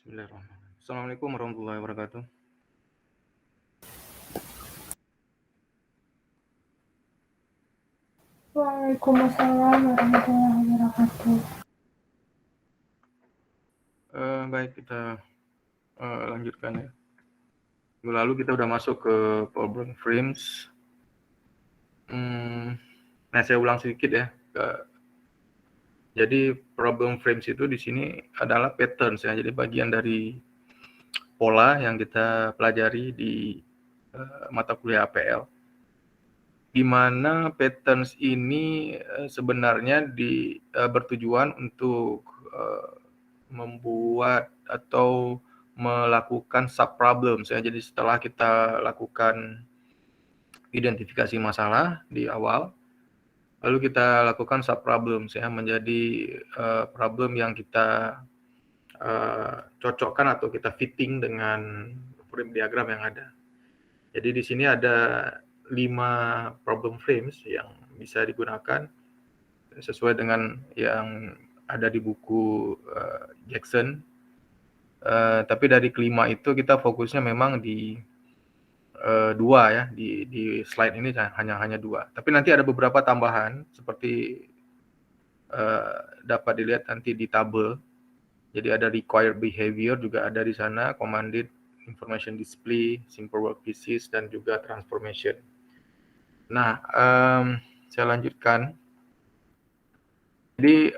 Bismillahirrahmanirrahim. Assalamualaikum warahmatullahi wabarakatuh. Waalaikumsalam warahmatullahi wabarakatuh. Baik, kita lanjutkan ya. Minggu lalu kita udah masuk ke problem frames. Nah, saya ulang sedikit ya. Jadi problem frames itu di sini adalah patterns ya. Jadi bagian dari pola yang kita pelajari di mata kuliah APL. Di mana patterns ini sebenarnya bertujuan untuk membuat atau melakukan sub problems ya. Jadi setelah kita lakukan identifikasi masalah di awal, lalu kita lakukan sub problems ya, menjadi problem yang kita cocokkan atau kita fitting dengan frame diagram yang ada. Jadi di sini ada 5 problem frames yang bisa digunakan sesuai dengan yang ada di buku Jackson. Tapi dari kelima itu kita fokusnya memang di 2 ya, di slide ini hanya 2. Tapi nanti ada beberapa tambahan seperti dapat dilihat nanti di tabel. Jadi ada required behavior juga ada di sana, commanded information display, simple work pieces, dan juga transformation. Nah, saya lanjutkan. Jadi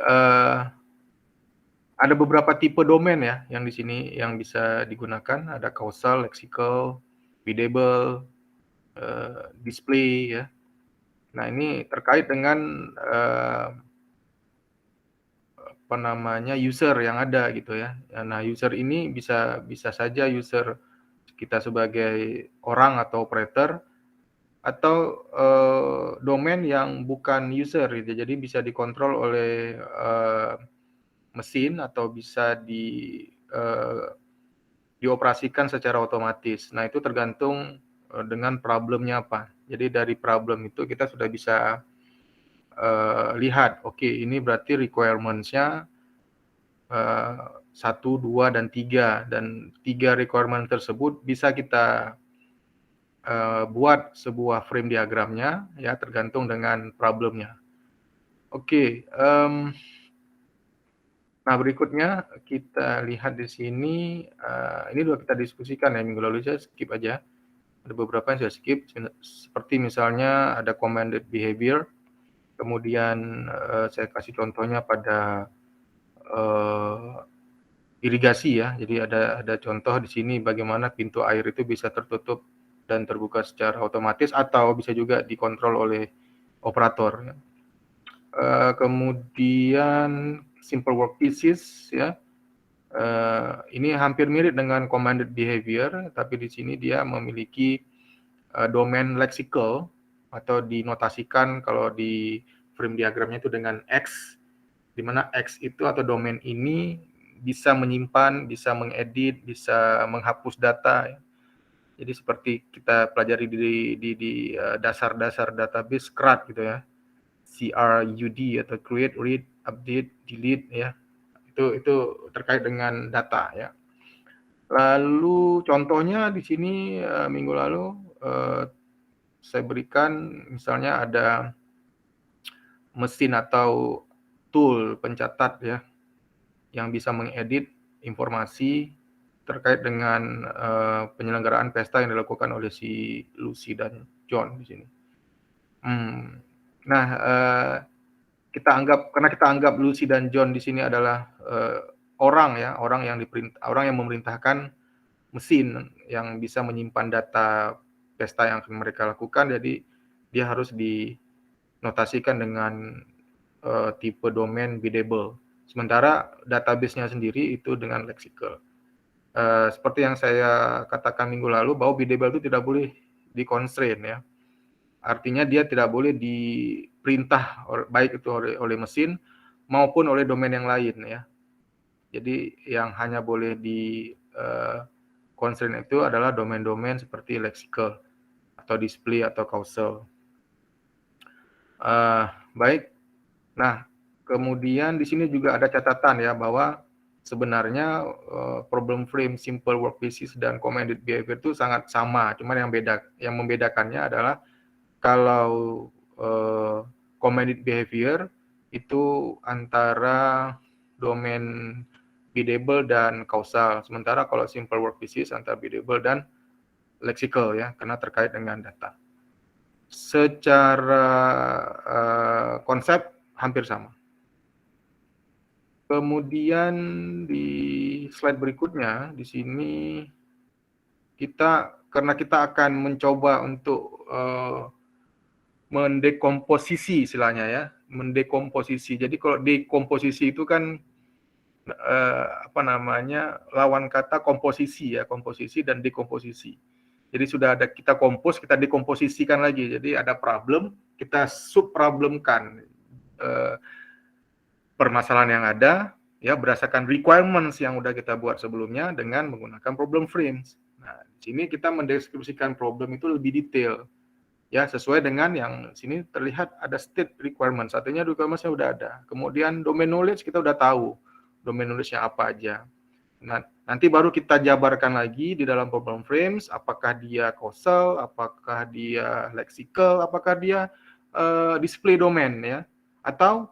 ada beberapa tipe domain ya yang di sini yang bisa digunakan. Ada causal, lexical, biddable, display ya. Nah, ini terkait dengan user yang ada gitu ya. Nah, user ini bisa saja user kita sebagai orang atau operator atau domain yang bukan user gitu. Jadi bisa dikontrol oleh mesin atau bisa dioperasikan secara otomatis. Nah, itu tergantung dengan problemnya apa. Jadi dari problem itu kita sudah bisa lihat, oke, ini berarti requirements-nya 1, 2, dan 3. Dan 3 requirement tersebut bisa kita buat sebuah frame diagramnya ya, tergantung dengan problemnya. Oke, nah berikutnya kita lihat di sini, ini sudah kita diskusikan ya minggu lalu, saya skip aja. Ada beberapa yang saya skip, seperti misalnya ada commanded behavior, kemudian saya kasih contohnya pada irigasi ya. Jadi ada contoh di sini bagaimana pintu air itu bisa tertutup dan terbuka secara otomatis atau bisa juga dikontrol oleh operator. Kemudian simple work pieces ya. Ini hampir mirip dengan commanded behavior, tapi di sini dia memiliki domain lexical atau dinotasikan kalau di frame diagramnya itu dengan X, di mana X itu atau domain ini bisa menyimpan, bisa mengedit, bisa menghapus data. Ya. Jadi seperti kita pelajari di dasar-dasar database CRUD gitu ya, CRUD atau create, read, update, delete ya. Itu terkait dengan data ya. Lalu contohnya di sini minggu lalu saya berikan misalnya ada mesin atau tool pencatat ya yang bisa mengedit informasi terkait dengan penyelenggaraan pesta yang dilakukan oleh si Lucy dan John di sini. Nah, karena kita anggap Lucy dan John di sini adalah orang yang memerintahkan mesin yang bisa menyimpan data pesta yang akan mereka lakukan, jadi dia harus dinotasikan dengan tipe domain biddable. Sementara database-nya sendiri itu dengan lexical. Seperti yang saya katakan minggu lalu bahwa biddable itu tidak boleh di-constrain ya. Artinya dia tidak boleh diperintah baik itu oleh mesin maupun oleh domain yang lain ya. Jadi yang hanya boleh di constraint itu adalah domain-domain seperti lexical atau display atau causal. Baik. Nah, kemudian di sini juga ada catatan ya bahwa sebenarnya problem frame, simple work pieces, dan commanded behavior itu sangat sama. Cuman yang membedakannya adalah kalau commanded behavior itu antara domain biddable dan causal. Sementara kalau simple work pieces antara biddable dan lexical ya, karena terkait dengan data. Secara konsep hampir sama. Kemudian di slide berikutnya, di sini karena kita akan mencoba untuk mendekomposisi istilahnya ya, mendekomposisi. Jadi kalau dekomposisi itu kan lawan kata komposisi ya, komposisi dan dekomposisi. Jadi sudah ada kita kompos, kita dekomposisikan lagi. Jadi ada problem, kita subproblemkan permasalahan yang ada ya berdasarkan requirements yang udah kita buat sebelumnya dengan menggunakan problem frames. Nah, di sini kita mendeskripsikan problem itu lebih detail ya sesuai dengan yang sini terlihat ada state requirements. Artinya requirements-nya udah ada. Kemudian domain knowledge kita udah tahu domain knowledge-nya apa aja. Nah, nanti baru kita jabarkan lagi di dalam problem frames apakah dia causal, apakah dia lexical, apakah dia display domain ya atau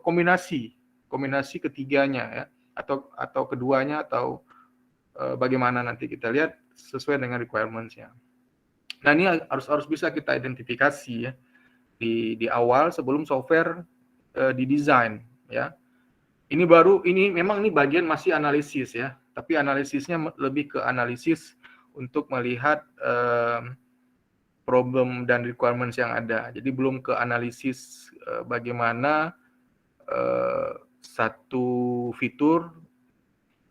kombinasi ketiganya ya atau keduanya atau bagaimana nanti kita lihat sesuai dengan requirements-nya. Nah, ini harus bisa kita identifikasi ya di awal sebelum software didesain ya. Ini memang ini bagian masih analisis ya, tapi analisisnya lebih ke analisis untuk melihat problem dan requirements yang ada. Jadi belum ke analisis bagaimana satu fitur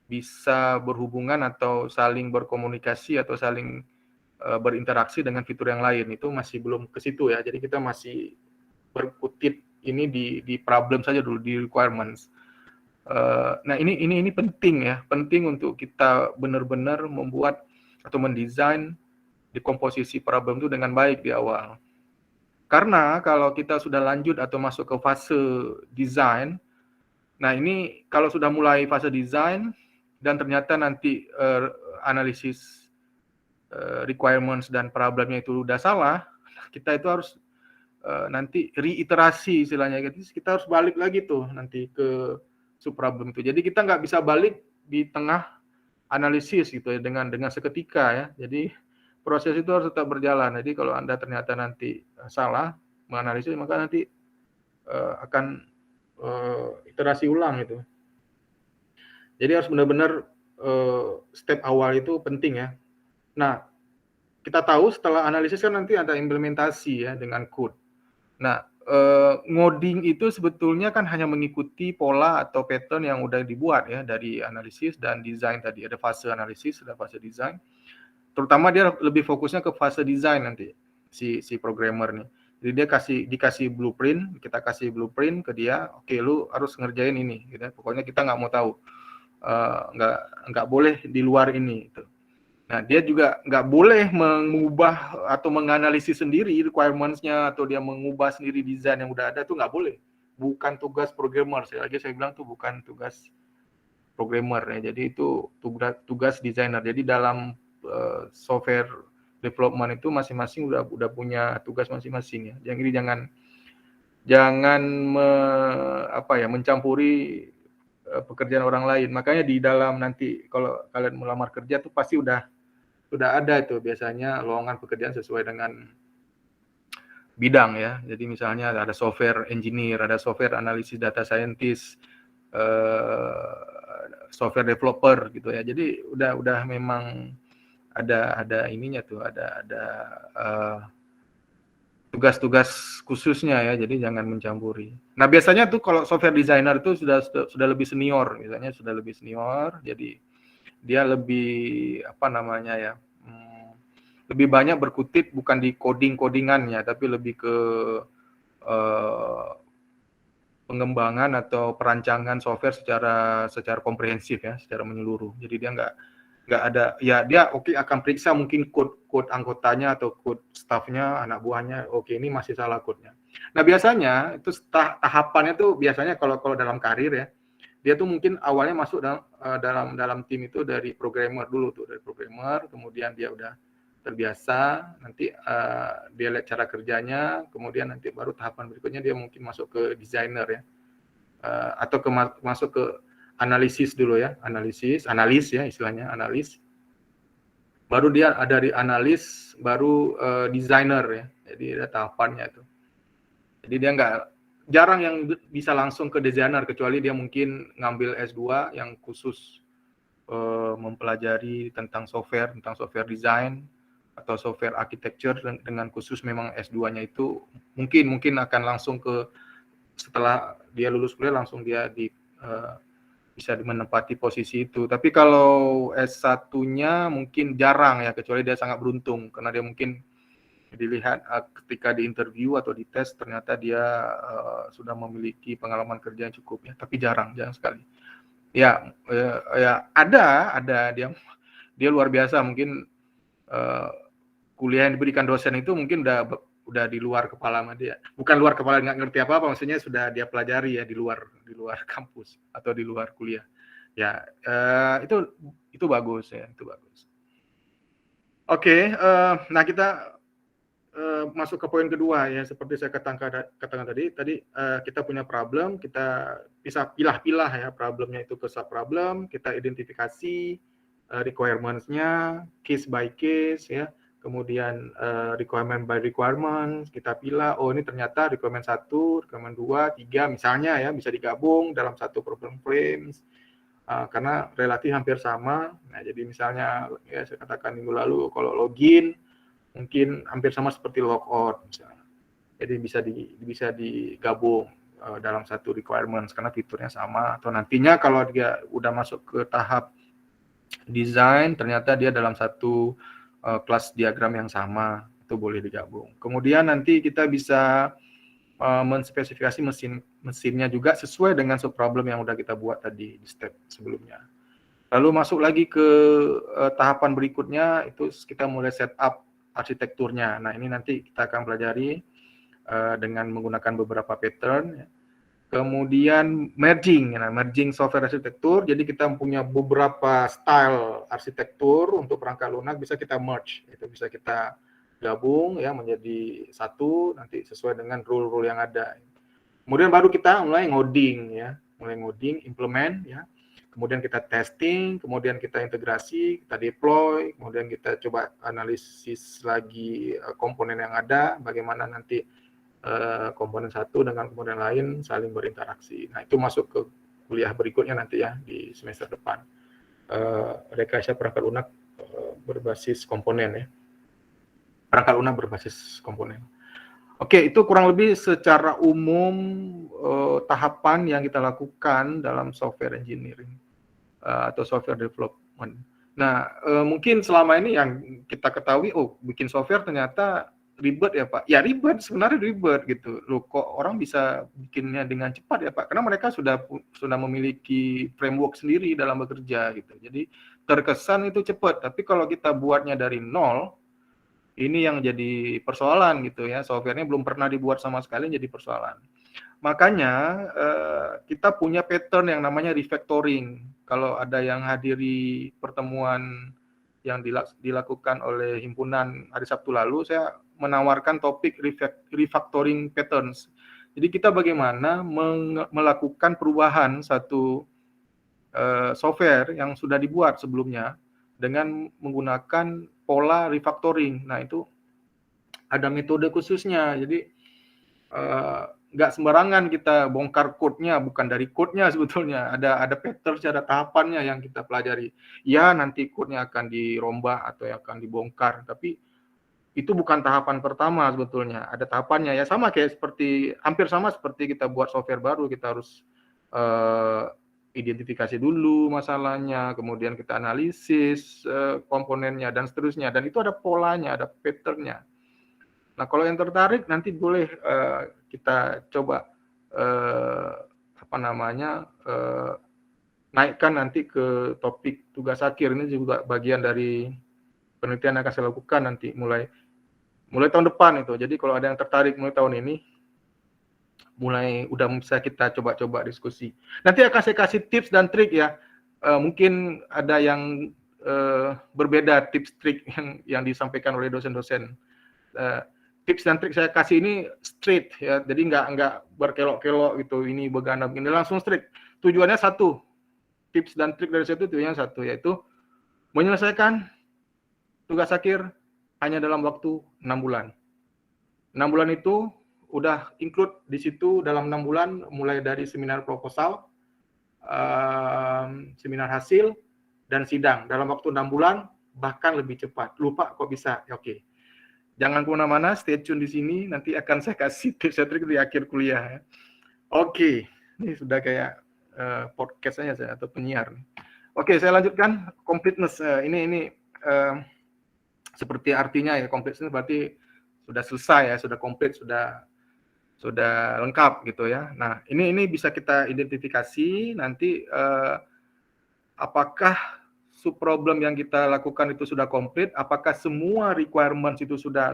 bisa berhubungan atau saling berkomunikasi atau saling berinteraksi dengan fitur yang lain. Itu masih belum ke situ ya. Jadi kita masih berkutit ini di problem saja dulu, di requirements. Nah ini penting ya, penting untuk kita benar-benar membuat atau mendesain dekomposisi problem itu dengan baik di awal. Karena kalau kita sudah lanjut atau masuk ke fase desain, nah ini kalau sudah mulai fase desain dan ternyata nanti analisis requirements dan problemnya itu udah salah, kita itu harus nanti reiterasi istilahnya, kita harus balik lagi tuh nanti ke subproblem itu. Jadi kita nggak bisa balik di tengah analisis gitu ya dengan seketika ya. Jadi proses itu harus tetap berjalan. Jadi kalau Anda ternyata nanti salah menganalisis, maka nanti akan iterasi ulang itu. Jadi harus benar-benar step awal itu penting ya. Nah, kita tahu setelah analisis kan nanti ada implementasi ya dengan code. Nah, ngoding itu sebetulnya kan hanya mengikuti pola atau pattern yang udah dibuat ya dari analisis dan desain tadi. Ada fase analisis, ada fase desain. Terutama dia lebih fokusnya ke fase desain nanti si programmer nih. Jadi dia dikasih blueprint, kita kasih blueprint ke dia, oke lu harus ngerjain ini gitu. Pokoknya kita nggak mau tahu. Nggak boleh di luar ini gitu. Nah, dia juga nggak boleh mengubah atau menganalisis sendiri requirements-nya atau dia mengubah sendiri desain yang udah ada, itu nggak boleh. Bukan tugas programmer. Saya bilang tuh bukan tugas programmer ya. Jadi itu tugas desainer. Jadi dalam software development itu masing-masing udah punya tugas masing-masing ya. Jadi jangan mencampuri pekerjaan orang lain. Makanya di dalam nanti kalau kalian melamar kerja tuh pasti udah ada itu biasanya lowongan pekerjaan sesuai dengan bidang ya. Jadi misalnya ada software engineer, ada software analysis data scientist, software developer gitu ya. Jadi udah memang ada ininya tuh, ada tugas-tugas khususnya ya. Jadi jangan mencampuri. Nah, biasanya tuh kalau software designer itu sudah lebih senior, misalnya sudah lebih senior, jadi dia lebih lebih banyak berkutit bukan di codingannya, tapi lebih ke pengembangan atau perancangan software secara komprehensif ya, secara menyeluruh. Jadi dia nggak ada ya, dia akan periksa mungkin code anggotanya atau code staffnya, anak buahnya, ini masih salah code-nya. Nah, biasanya itu tahapannya tuh biasanya kalau dalam karir ya, dia tuh mungkin awalnya masuk dalam tim itu dari programmer dulu tuh, dari programmer, kemudian dia udah terbiasa, nanti dia lihat cara kerjanya, kemudian nanti baru tahapan berikutnya dia mungkin masuk ke designer ya, atau masuk ke analisis dulu ya, analis ya istilahnya, analis. Baru dia dari analis, baru designer ya, jadi ada tahapannya tuh. Jadi dia jarang yang bisa langsung ke designer, kecuali dia mungkin ngambil S2 yang khusus mempelajari tentang software design atau software architecture dengan khusus memang S2-nya itu mungkin akan langsung ke, setelah dia lulus kuliah langsung dia bisa menempati posisi itu. Tapi kalau S1-nya mungkin jarang ya, kecuali dia sangat beruntung karena dia mungkin dilihat ketika di interview atau di tes ternyata dia sudah memiliki pengalaman kerja yang cukup ya, tapi jarang sekali. Ya ada dia luar biasa, mungkin kuliah yang diberikan dosen itu mungkin udah di luar kepala sama dia. Bukan luar kepala nggak ngerti apa-apa, maksudnya sudah dia pelajari ya di luar kampus atau di luar kuliah. Ya itu bagus ya, itu bagus. Oke, nah kita masuk ke poin kedua ya, seperti saya katakan tadi kita punya problem, kita bisa pilah-pilah ya problemnya itu ke sub-problem, kita identifikasi requirements-nya case by case ya, kemudian requirement by requirement, kita pilih, oh ini ternyata requirement 1, requirement 2, 3 misalnya ya, bisa digabung dalam satu problem frames, karena relatif hampir sama. Nah jadi misalnya ya saya katakan minggu lalu kalau login mungkin hampir sama seperti logout misalnya. Jadi bisa digabung dalam satu requirements karena fiturnya sama, atau nantinya kalau dia udah masuk ke tahap desain ternyata dia dalam satu kelas diagram yang sama, itu boleh digabung. Kemudian nanti kita bisa menspesifikasi mesinnya juga sesuai dengan subproblem yang udah kita buat tadi di step sebelumnya. Lalu masuk lagi ke tahapan berikutnya, itu kita mulai setup arsitekturnya. Nah ini nanti kita akan pelajari dengan menggunakan beberapa pattern. Kemudian merging software arsitektur. Jadi kita punya beberapa style arsitektur untuk perangkat lunak, bisa kita merge, itu bisa kita gabung ya menjadi satu nanti sesuai dengan rule-rule yang ada. Kemudian baru kita mulai ngoding, implement ya. Kemudian kita testing, kemudian kita integrasi, kita deploy, kemudian kita coba analisis lagi komponen yang ada, bagaimana nanti komponen satu dengan komponen lain saling berinteraksi. Nah itu masuk ke kuliah berikutnya nanti ya di semester depan. Rekayasa perangkat lunak berbasis komponen ya. Perangkat lunak berbasis komponen. Oke, itu kurang lebih secara umum tahapan yang kita lakukan dalam software engineering atau software development. Nah, mungkin selama ini yang kita ketahui, oh bikin software ternyata ribet ya Pak. Ya ribet, sebenarnya ribet gitu. Loh kok orang bisa bikinnya dengan cepat ya Pak? Karena mereka sudah memiliki framework sendiri dalam bekerja gitu. Jadi terkesan itu cepat, tapi kalau kita buatnya dari nol, ini yang jadi persoalan gitu ya. Softwarenya belum pernah dibuat sama sekali, jadi persoalan. Makanya kita punya pattern yang namanya refactoring. Kalau ada yang hadiri pertemuan yang dilakukan oleh himpunan hari Sabtu lalu, saya menawarkan topik refactoring patterns. Jadi kita bagaimana melakukan perubahan satu software yang sudah dibuat sebelumnya dengan menggunakan pola refactoring. Nah itu ada metode khususnya. Jadi nggak sembarangan kita bongkar code-nya, bukan dari code-nya sebetulnya. Ada pattern, ada tahapannya yang kita pelajari. Ya nanti code-nya akan dirombak atau akan dibongkar, tapi itu bukan tahapan pertama sebetulnya. Ada tahapannya ya, sama kayak hampir sama seperti kita buat software baru, kita harus identifikasi dulu masalahnya, kemudian kita analisis komponennya dan seterusnya. Dan itu ada polanya, ada pattern-nya. Nah, kalau yang tertarik nanti boleh kita coba naikkan nanti ke topik tugas akhir. Ini juga bagian dari penelitian yang akan saya lakukan nanti mulai tahun depan itu. Jadi kalau ada yang tertarik mulai tahun ini, udah bisa kita coba-coba diskusi. Nanti akan saya kasih tips dan trik ya. Mungkin ada yang berbeda tips trik yang disampaikan oleh dosen-dosen. Tips dan trik saya kasih ini straight ya, jadi nggak berkelok-kelok gitu, ini begana begini, langsung straight. Tujuannya satu, tips dan trik dari saya itu tujuannya satu, yaitu menyelesaikan tugas akhir hanya dalam waktu 6 bulan. 6 bulan itu udah include di situ dalam 6 bulan, mulai dari seminar proposal, seminar hasil, dan sidang. Dalam waktu 6 bulan, bahkan lebih cepat. Lupa kok bisa, ya, oke. Jangan kemana-mana, stay tune di sini, nanti akan saya kasih tips dan trik di akhir kuliah. Oke, ini sudah kayak podcast aja saya, atau penyiar. Oke, saya lanjutkan, completeness. Ini seperti artinya ya, completeness berarti sudah selesai ya, sudah komplit, sudah lengkap gitu ya. Nah, ini bisa kita identifikasi nanti apakah subproblem yang kita lakukan itu sudah komplit, apakah semua requirements itu sudah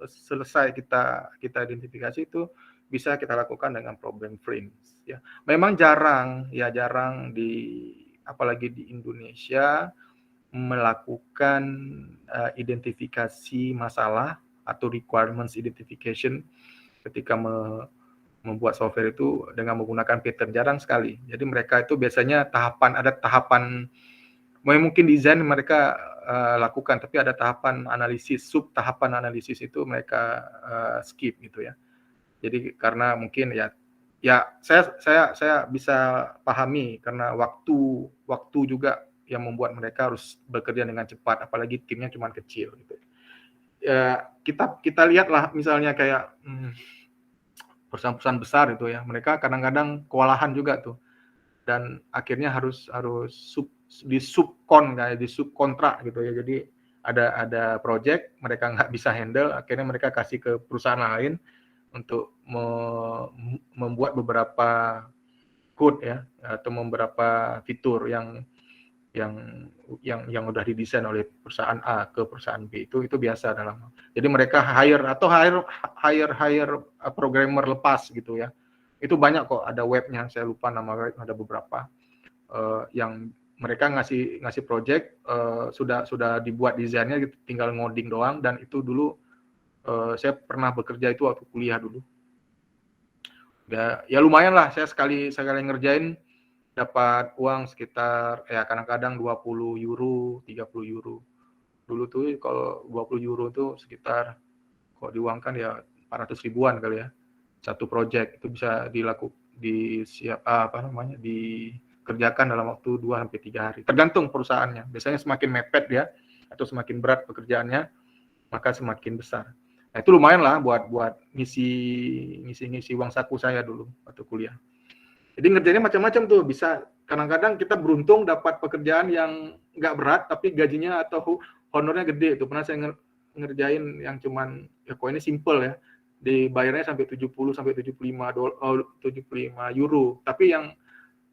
selesai kita identifikasi, itu bisa kita lakukan dengan problem frames ya. Memang jarang apalagi di Indonesia melakukan identifikasi masalah atau requirements identification ketika membuat software itu dengan menggunakan pattern, jarang sekali. Jadi mereka itu biasanya ada tahapan mungkin desain mereka lakukan, tapi ada tahapan analisis, sub tahapan analisis itu mereka skip gitu ya. Jadi karena mungkin ya saya bisa pahami karena waktu juga yang membuat mereka harus bekerja dengan cepat, apalagi timnya cuma kecil gitu. Kita lihatlah misalnya kayak perusahaan-perusahaan besar itu ya, mereka kadang-kadang kewalahan juga tuh, dan akhirnya harus disubkontrak gitu ya. Jadi ada project mereka nggak bisa handle, akhirnya mereka kasih ke perusahaan lain untuk membuat beberapa code ya, atau beberapa fitur yang udah didesain oleh perusahaan A ke perusahaan B, itu biasa dalam. Jadi mereka hire programmer lepas gitu ya. Itu banyak kok, ada webnya, saya lupa nama web, ada beberapa yang mereka ngasih project, sudah dibuat desainnya gitu, tinggal ngoding doang. Dan itu dulu saya pernah bekerja itu waktu kuliah dulu. Ya lumayan lah, saya sekali ngerjain dapat uang sekitar kadang-kadang 20 euro, 30 euro. Dulu tuh kalau 20 euro tuh sekitar, kalau diuangkan ya 400 ribuan kali ya. Satu project itu bisa dikerjakan dalam waktu 2-3 hari. Tergantung perusahaannya. Biasanya semakin mepet ya, atau semakin berat pekerjaannya, maka semakin besar. Nah, itu lumayan lah buat ngisi uang saku saya dulu waktu kuliah. Jadi ngerjainnya macam-macam tuh, bisa kadang-kadang kita beruntung dapat pekerjaan yang nggak berat tapi gajinya atau honornya gede. Itu pernah saya ngerjain yang cuman ya kok ini simple ya, dibayarnya sampai 70 sampai 75 euro. Tapi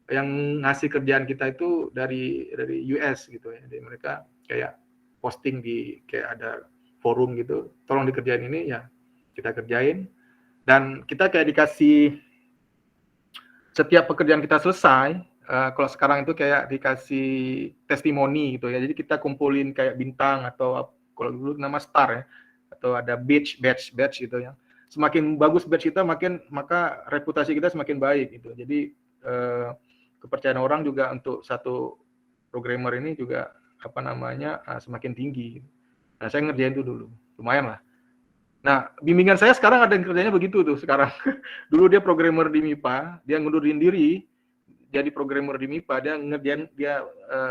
yang ngasih kerjaan kita itu dari US gitu ya. Jadi mereka kayak posting di kayak ada forum gitu, tolong dikerjain ini, ya kita kerjain. Dan kita kayak dikasih, setiap pekerjaan kita selesai, kalau sekarang itu kayak dikasih testimoni gitu ya. Jadi kita kumpulin kayak bintang, atau kalau dulu nama star ya, atau ada badge gitu ya. Semakin bagus badge kita, maka reputasi kita semakin baik gitu. Jadi kepercayaan orang juga untuk satu programmer ini juga semakin tinggi. Nah, saya ngerjain itu dulu, lumayan lah. Nah, bimbingan saya sekarang ada yang kerjanya begitu tuh sekarang. Dulu dia programmer di MIPA, dia ngundurin diri jadi programmer di MIPA, dia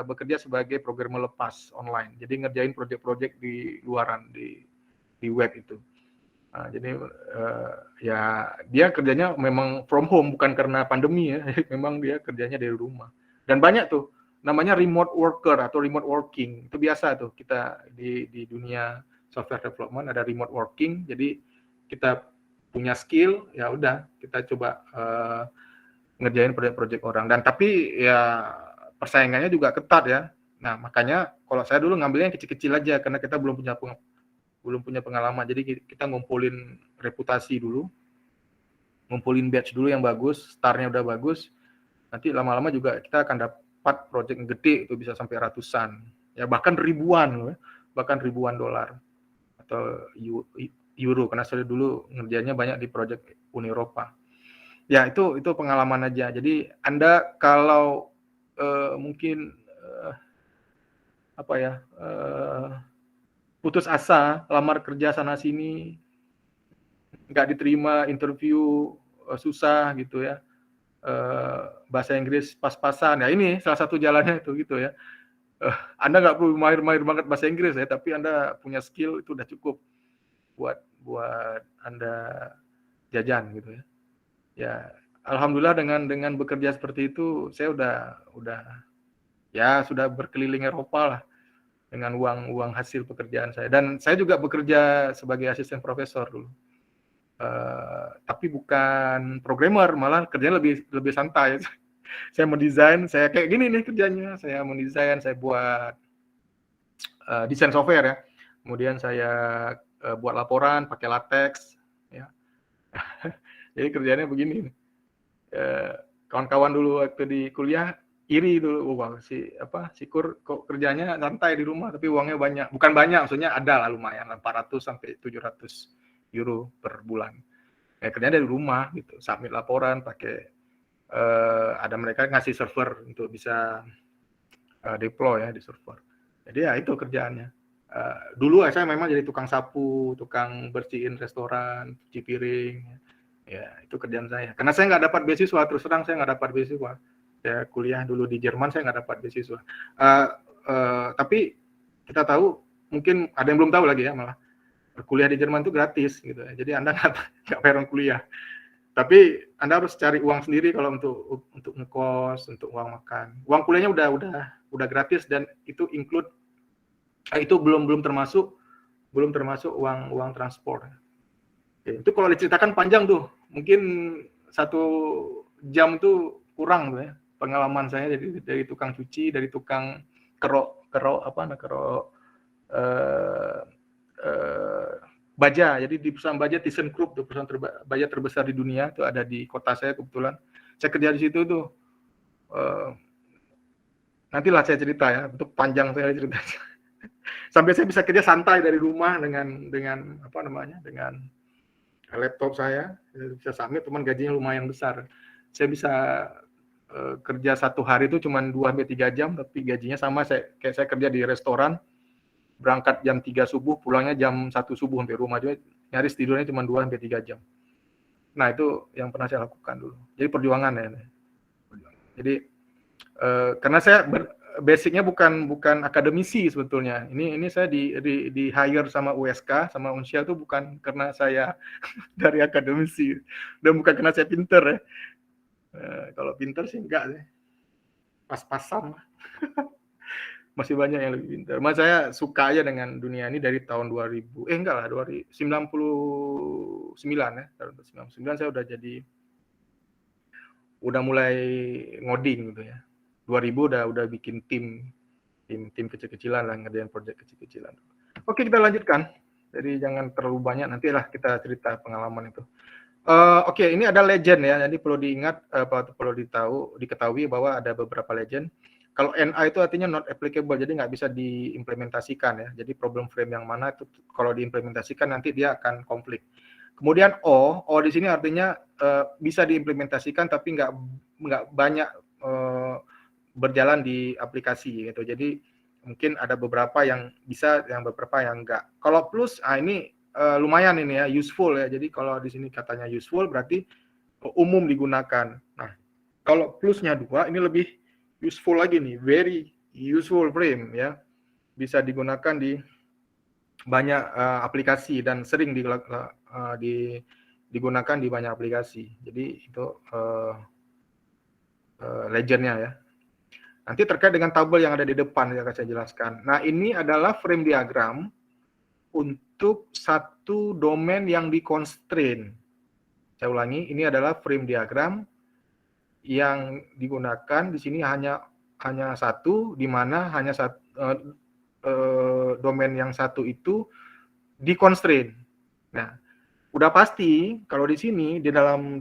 bekerja sebagai programmer lepas online. Jadi ngerjain project-project di luaran, di web itu. Nah, jadi ya dia kerjanya memang from home, bukan karena pandemi ya. Memang dia kerjanya dari rumah. Dan banyak tuh namanya remote worker atau remote working. Itu biasa tuh kita di dunia software development ada remote working. Jadi kita punya skill, ya udah kita coba ngerjain proyek-proyek orang. Dan tapi ya persaingannya juga ketat ya. Nah, makanya kalau saya dulu ngambilnya yang kecil-kecil aja karena kita belum punya pengalaman. Jadi kita ngumpulin reputasi dulu. ngumpulin batch dulu yang bagus, startnya udah bagus, nanti lama-lama juga kita akan dapat project yang gede, itu bisa sampai ratusan, ya bahkan ribuan dolar atau euro, karena saya dulu ngerjainnya banyak di project Uni Eropa. Ya itu pengalaman aja. Jadi Anda kalau mungkin putus asa, lamar kerja sana sini, nggak diterima, interview susah gitu ya, bahasa Inggris pas-pasan, ya ini salah satu jalannya itu gitu ya. Anda nggak perlu mahir-mahir banget bahasa Inggris ya, tapi Anda punya skill itu udah cukup buat Anda jajan gitu ya. Ya, alhamdulillah dengan bekerja seperti itu saya sudah berkeliling Eropa lah dengan uang hasil pekerjaan saya. Dan saya juga bekerja sebagai asisten profesor dulu. Tapi bukan programmer, malah kerjanya lebih santai. Saya mendesain, saya kayak gini nih kerjanya. Saya mendesain, saya buat desain software ya. Kemudian saya buat laporan pakai latex ya. Jadi kerjanya begini. Kawan-kawan dulu waktu di kuliah iri dulu, wah si Kur kok kerjanya santai di rumah tapi uangnya banyak. Bukan banyak, maksudnya ada lah lumayan 400 sampai 700 euro per bulan. Ya kerjanya dari rumah gitu, submit laporan pakai ada mereka ngasih server untuk bisa deploy ya di server. Jadi ya itu kerjaannya. Dulu saya memang jadi tukang sapu, tukang bersihin restoran, cuci piring. Ya itu kerjaan saya. Karena saya nggak dapat beasiswa, terus terang saya nggak dapat beasiswa. Saya kuliah dulu di Jerman, saya nggak dapat beasiswa. Tapi kita tahu, mungkin ada yang belum tahu lagi ya malah. Kuliah di Jerman itu gratis gitu ya. Jadi Anda nggak bayar kuliah. Tapi Anda harus cari uang sendiri kalau untuk ngekos, untuk uang makan. Uang kuliahnya udah gratis dan itu include itu belum termasuk uang transport. Itu kalau diceritakan panjang tuh, mungkin 1 jam tuh kurang tuh ya. Pengalaman saya dari tukang cuci, dari tukang kerok baja. Jadi di perusahaan baja ThyssenKrupp, tuh perusahaan baja terbesar di dunia, itu ada di kota saya kebetulan. Saya kerja di situ tuh. Nantilah saya cerita ya, untuk panjang saya cerita. Sampai saya bisa kerja santai dari rumah dengan laptop saya bisa submit, teman gajinya lumayan besar. Saya bisa kerja 1 hari itu cuma 2-3 jam, tapi gajinya sama kayak saya kerja di restoran, berangkat jam 3 subuh, pulangnya jam 1 subuh sampai rumah juga, nyaris tidurnya cuma 2-3 jam. Nah itu yang pernah saya lakukan dulu. Jadi perjuangan ya. Jadi karena saya basicnya bukan akademisi sebetulnya. Ini saya di hire sama USK sama Unsia itu bukan karena saya dari akademisi, dan bukan karena saya pinter ya. Kalau pinter sih enggak sih, pas-pasan. Masih banyak yang lebih pintar. Mas saya suka aja dengan dunia ini dari tahun 2000. Enggak lah, 99 ya. Tahun 99 saya udah mulai ngoding gitu ya. 2000 udah bikin tim kecil-kecilan lah, ngerjain project kecil-kecilan. Oke, kita lanjutkan. Jadi jangan terlalu banyak, nantilah kita cerita pengalaman itu. Oke, ini ada legend ya. Jadi perlu diingat, perlu diketahui bahwa ada beberapa legend. Kalau NA itu artinya not applicable, jadi nggak bisa diimplementasikan ya. Jadi problem frame yang mana itu kalau diimplementasikan nanti dia akan konflik. Kemudian O di sini artinya bisa diimplementasikan tapi nggak banyak berjalan di aplikasi gitu. Jadi mungkin ada beberapa yang bisa, yang beberapa yang nggak. Kalau plus, ini lumayan ini ya, useful ya. Jadi kalau di sini katanya useful berarti umum digunakan. Nah, kalau plusnya 2 ini lebih useful lagi nih, very useful frame ya. Bisa digunakan di banyak aplikasi dan sering digunakan di banyak aplikasi. Jadi itu legendnya ya. Nanti terkait dengan tabel yang ada di depan yang akan saya jelaskan. Nah, ini adalah frame diagram untuk satu domain yang di-constrain. Saya ulangi, ini adalah frame diagram yang digunakan di sini hanya satu, di mana hanya domain yang satu itu di-constrain. Nah, udah pasti kalau di sini di dalam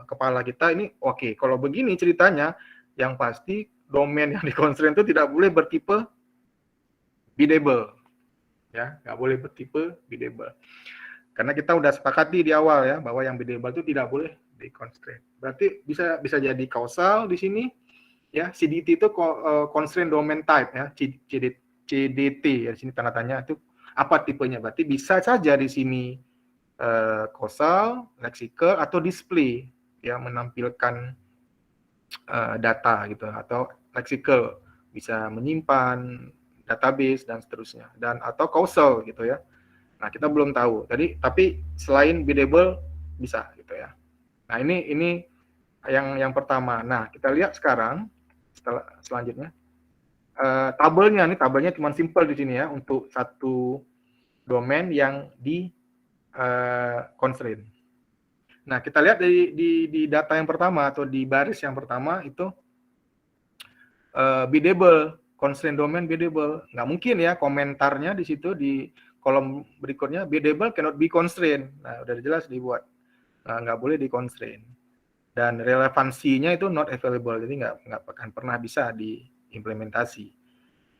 kepala kita ini oke, kalau begini ceritanya yang pasti domain yang di-constrain itu tidak boleh bertipe biddable, ya, nggak boleh bertipe biddable. Karena kita udah sepakati di awal ya bahwa yang biddable itu tidak boleh di-constrain. Berarti bisa jadi causal di sini, ya. CDT itu constraint domain type ya, CDT ya, di sini tanda tanya itu apa tipenya. Berarti bisa saja di sini causal, lexical atau display ya, menampilkan data gitu, atau lexical bisa menyimpan database dan seterusnya, dan atau causal gitu ya. Nah, kita belum tahu. Tapi selain biddable bisa gitu ya. Nah, ini yang pertama. Nah, kita lihat sekarang selanjutnya. Tabelnya cuma simple di sini ya untuk satu domain yang di constraint. Nah, kita lihat di data yang pertama atau di baris yang pertama itu biddable, constraint domain biddable. Nggak mungkin ya komentarnya di situ di kolom berikutnya biddable cannot be constrained. Nah, udah jelas dibuat. Nah, nggak boleh di constraint. Dan relevansinya itu not available, jadi nggak akan pernah bisa diimplementasi.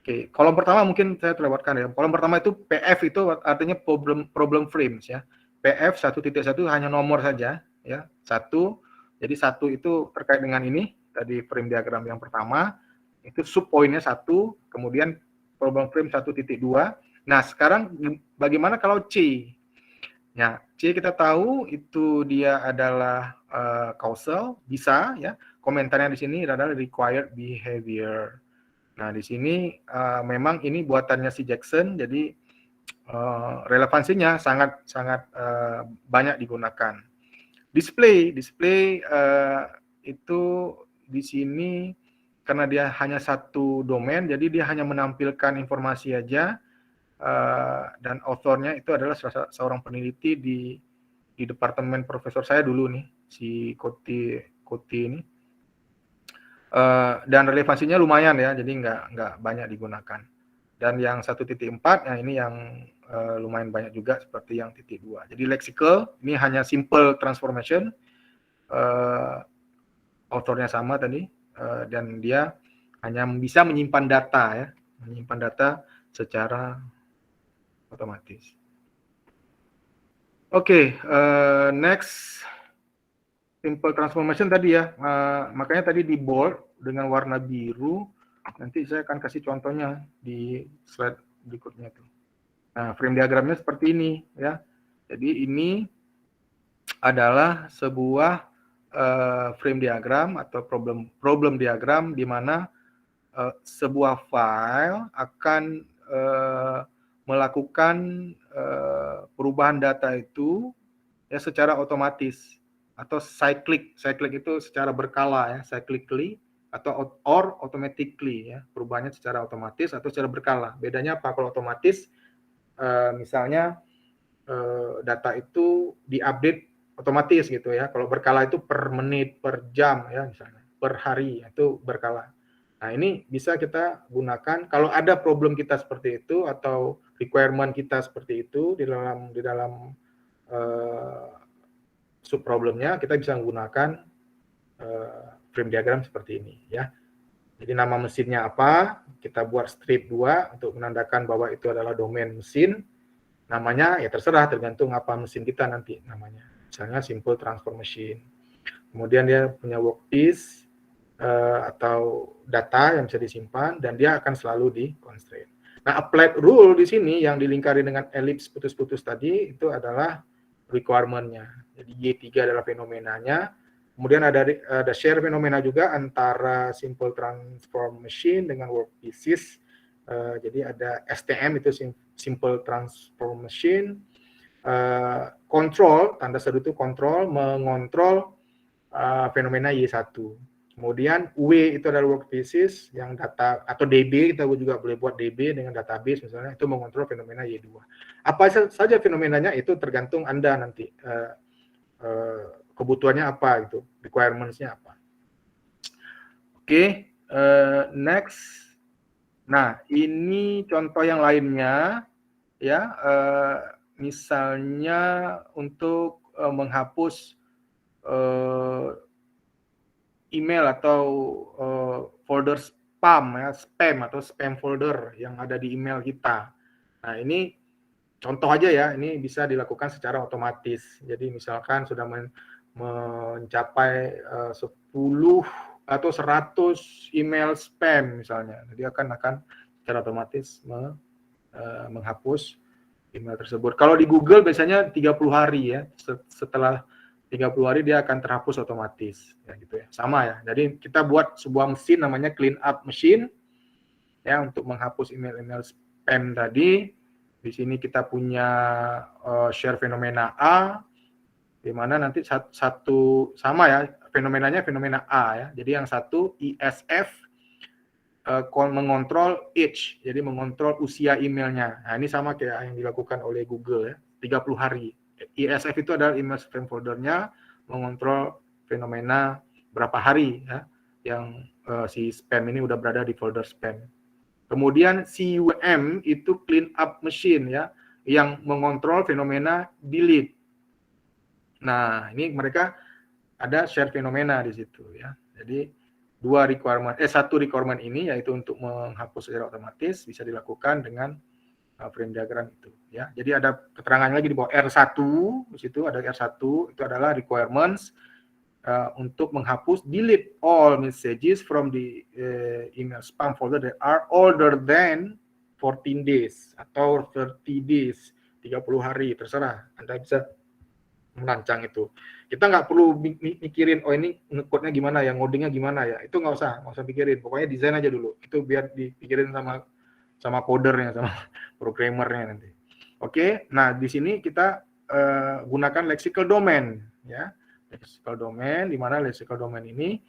Oke, kolom pertama mungkin saya terlewatkan ya. Kolom pertama itu PF itu artinya problem frames ya. PF 1.1 hanya nomor saja ya. 1. Jadi 1 itu terkait dengan ini tadi frame diagram yang pertama. Itu subpointnya 1, kemudian problem frame 1.2. Nah, sekarang bagaimana kalau C? Ya, C kita tahu itu dia adalah causal, bisa ya. Komentarnya di sini adalah required behavior. Nah, di sini memang ini buatannya si Jackson, jadi relevansinya sangat banyak digunakan. Display itu di sini karena dia hanya satu domain, jadi dia hanya menampilkan informasi aja, dan authornya itu adalah seorang peneliti di departemen profesor saya dulu nih, si Koti ini. Dan relevansinya lumayan ya, jadi nggak banyak digunakan. Dan yang 1.4, nah ini yang lumayan banyak juga seperti yang 2. Jadi lexical, ini hanya simple transformation, authornya sama tadi, dan dia hanya bisa menyimpan data ya, menyimpan data secara otomatis. Oke, next simple transformation tadi ya, makanya tadi di bold dengan warna biru. Nanti saya akan kasih contohnya di slide berikutnya tuh. Nah, frame diagramnya seperti ini ya. Jadi ini adalah sebuah frame diagram atau problem diagram di mana sebuah file akan melakukan perubahan data itu ya secara otomatis atau cyclic itu secara berkala ya, cyclically atau or automatically ya, perubahannya secara otomatis atau secara berkala. Bedanya apa? Kalau otomatis misalnya data itu diupdate otomatis gitu ya. Kalau berkala itu per menit, per jam ya misalnya, per hari itu berkala. Nah, ini bisa kita gunakan kalau ada problem kita seperti itu atau requirement kita seperti itu di dalam subproblemnya, kita bisa menggunakan frame diagram seperti ini ya. Jadi nama mesinnya apa, kita buat strip 2 untuk menandakan bahwa itu adalah domain mesin. Namanya ya terserah, tergantung apa mesin kita nanti namanya. Misalnya simple transfer machine. Kemudian dia punya workpiece atau data yang bisa disimpan, dan dia akan selalu di constraint. Nah, applied rule di sini yang dilingkari dengan ellipse putus-putus tadi itu adalah requirement-nya. Jadi Y3 adalah fenomenanya. Kemudian ada share fenomena juga antara simple transform machine dengan workpieces. Jadi ada STM itu simple transform machine. Control, tanda seru itu control, mengontrol fenomena Y1. Kemudian W itu adalah workpieces yang data atau DB, kita juga boleh buat DB dengan database misalnya, itu mengontrol fenomena Y2. Apa saja fenomenanya itu tergantung Anda nanti kebutuhannya apa gitu, requirements-nya apa. Oke, next. Nah, ini contoh yang lainnya ya. misalnya untuk menghapus email atau folder spam ya, spam atau spam folder yang ada di email kita. Nah, ini contoh aja ya, ini bisa dilakukan secara otomatis. Jadi misalkan sudah mencapai 10 atau 100 email spam misalnya, dia akan secara otomatis menghapus email tersebut. Kalau di Google biasanya 30 hari ya, setelah 30 hari dia akan terhapus otomatis ya gitu ya. Sama ya. Jadi kita buat sebuah mesin namanya clean up machine ya untuk menghapus email-email spam tadi. Di sini kita punya share fenomena A, di mana nanti satu sama ya, fenomenanya fenomena A ya. Jadi yang satu ISF mengontrol age, jadi mengontrol usia emailnya. Nah, ini sama kayak yang dilakukan oleh Google ya, 30 hari. ISF itu adalah email spam foldernya, mengontrol fenomena berapa hari ya, yang si spam ini udah berada di folder spam. Kemudian CUM itu clean up machine ya, yang mengontrol fenomena delete. Nah, ini mereka ada share fenomena di situ ya. Jadi satu requirement ini yaitu untuk menghapus secara otomatis bisa dilakukan dengan frame diagram itu ya. Jadi ada keterangannya lagi di bawah R1, di situ ada R1 itu adalah requirements untuk menghapus delete all messages from the email spam folder that are older than 14 days atau 30 days, 30 hari, terserah. Anda bisa merancang itu. Kita nggak perlu mikirin, oh ini nge-code-nya gimana ya, ngodingnya gimana ya. Itu nggak usah pikirin. Pokoknya desain aja dulu. Itu biar dipikirin sama codernya, sama programmernya nanti. Oke, nah di sini kita gunakan lexical domain ya. Lexical domain, di mana lexical domain ini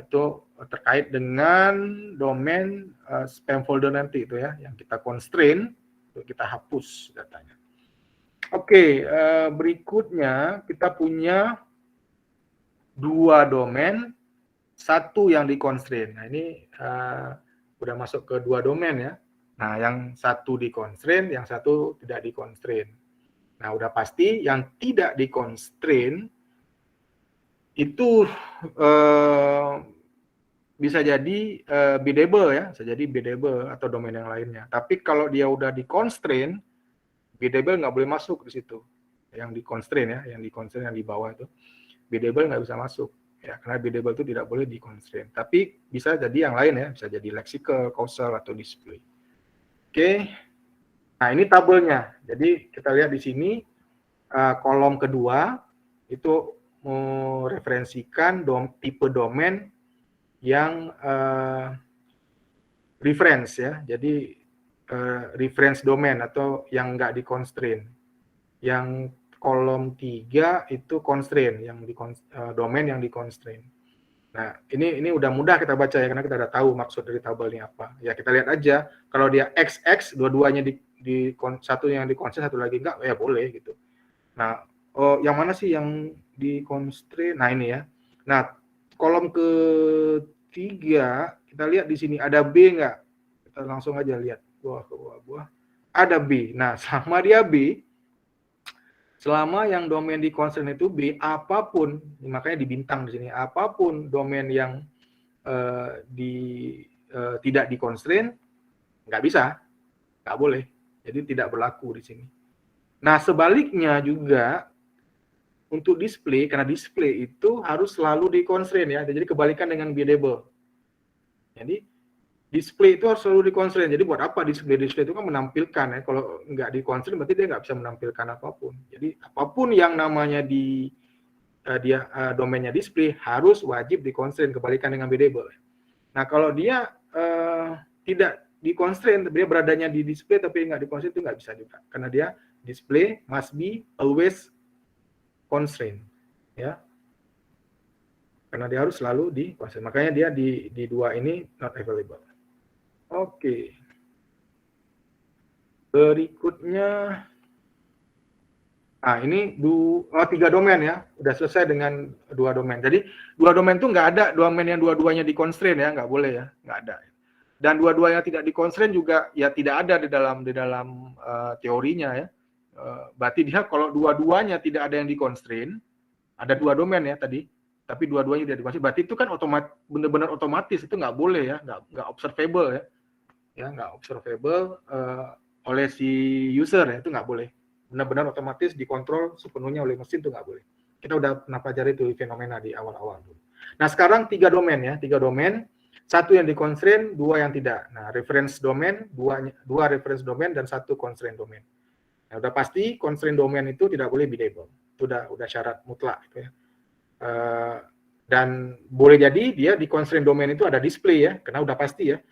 itu terkait dengan domain spam folder nanti itu ya, yang kita constrain untuk kita hapus datanya. Oke, berikutnya kita punya 2 domain, satu yang di-constrain. Nah, ini udah masuk ke 2 domain ya. Nah, yang satu di-constrain, yang satu tidak di-constrain. Nah, udah pasti yang tidak di-constrain itu bisa jadi biddable ya, bisa jadi biddable atau domain yang lainnya. Tapi kalau dia udah di-constrain, biddable nggak boleh masuk di situ. Yang di-constrain ya, yang di-constrain yang di bawah itu. Biddable nggak bisa masuk. Ya, karena biddable itu tidak boleh di-constrain. Tapi bisa jadi yang lain ya, bisa jadi lexical, causal, atau display. Oke. Nah, ini tabelnya. Jadi kita lihat di sini kolom kedua itu mereferensikan tipe domain yang reference ya. Jadi reference domain atau yang nggak di-constrain. Yang kolom 3 itu constraint, yang domain yang di-constrain. Nah, ini udah mudah kita baca ya, karena kita udah tahu maksud dari tabel ini apa. Ya, kita lihat aja. Kalau dia XX, dua-duanya satu yang di-constrain, satu lagi enggak, ya boleh gitu. Nah, yang mana sih yang di-constrain? Nah, ini ya. Nah, kolom ketiga, kita lihat di sini ada B enggak? Kita langsung aja lihat. Buah. Ada B. Nah, sama dia B, selama yang domain di constraint itu B, apapun, makanya dibintang di sini, apapun domain yang tidak di constraint, nggak bisa, nggak boleh. Jadi tidak berlaku di sini. Nah, sebaliknya juga untuk display, karena display itu harus selalu di constraint ya. Jadi kebalikan dengan biddable. Jadi display itu harus selalu di-constrain. Jadi buat apa display? Display itu kan menampilkan ya. Kalau nggak di-constrain berarti dia nggak bisa menampilkan apapun. Jadi apapun yang namanya domainnya display harus wajib di-constrain, kebalikan dengan biddable. Nah, kalau dia tidak di-constrain, dia beradanya di display tapi nggak di-constrain, itu nggak bisa juga. Karena dia display must be always constrained. Ya. Karena dia harus selalu di-constrain. Makanya dia di 2 ini not available. Oke. Berikutnya, ini 3 domain ya. Udah selesai dengan 2 domain. Jadi 2 domain itu nggak ada domain yang dua-duanya di-constrain ya, nggak boleh ya, nggak ada. Dan dua-duanya tidak di-constrain juga ya tidak ada di dalam teorinya ya. Berarti dia kalau dua-duanya tidak ada yang di-constrain, ada 2 domain ya tadi, tapi dua-duanya tidak di-constrain, berarti itu kan benar-benar otomatis, itu nggak boleh ya, nggak observable ya. Ya, nggak observable oleh si user ya, itu nggak boleh. Benar-benar otomatis dikontrol sepenuhnya oleh mesin, itu nggak boleh. Kita udah pernah pelajari itu fenomena di awal-awal dulu. Nah, sekarang 3 domain ya, 3 domain, 1 yang di-constrain, 2 yang tidak. Nah, reference domain, 2 reference domain dan 1 constraint domain. Nah, udah pasti constraint domain itu tidak boleh biddable. Itu udah syarat mutlak gitu ya. Dan boleh jadi dia di constraint domain itu ada display ya, karena udah pasti ya.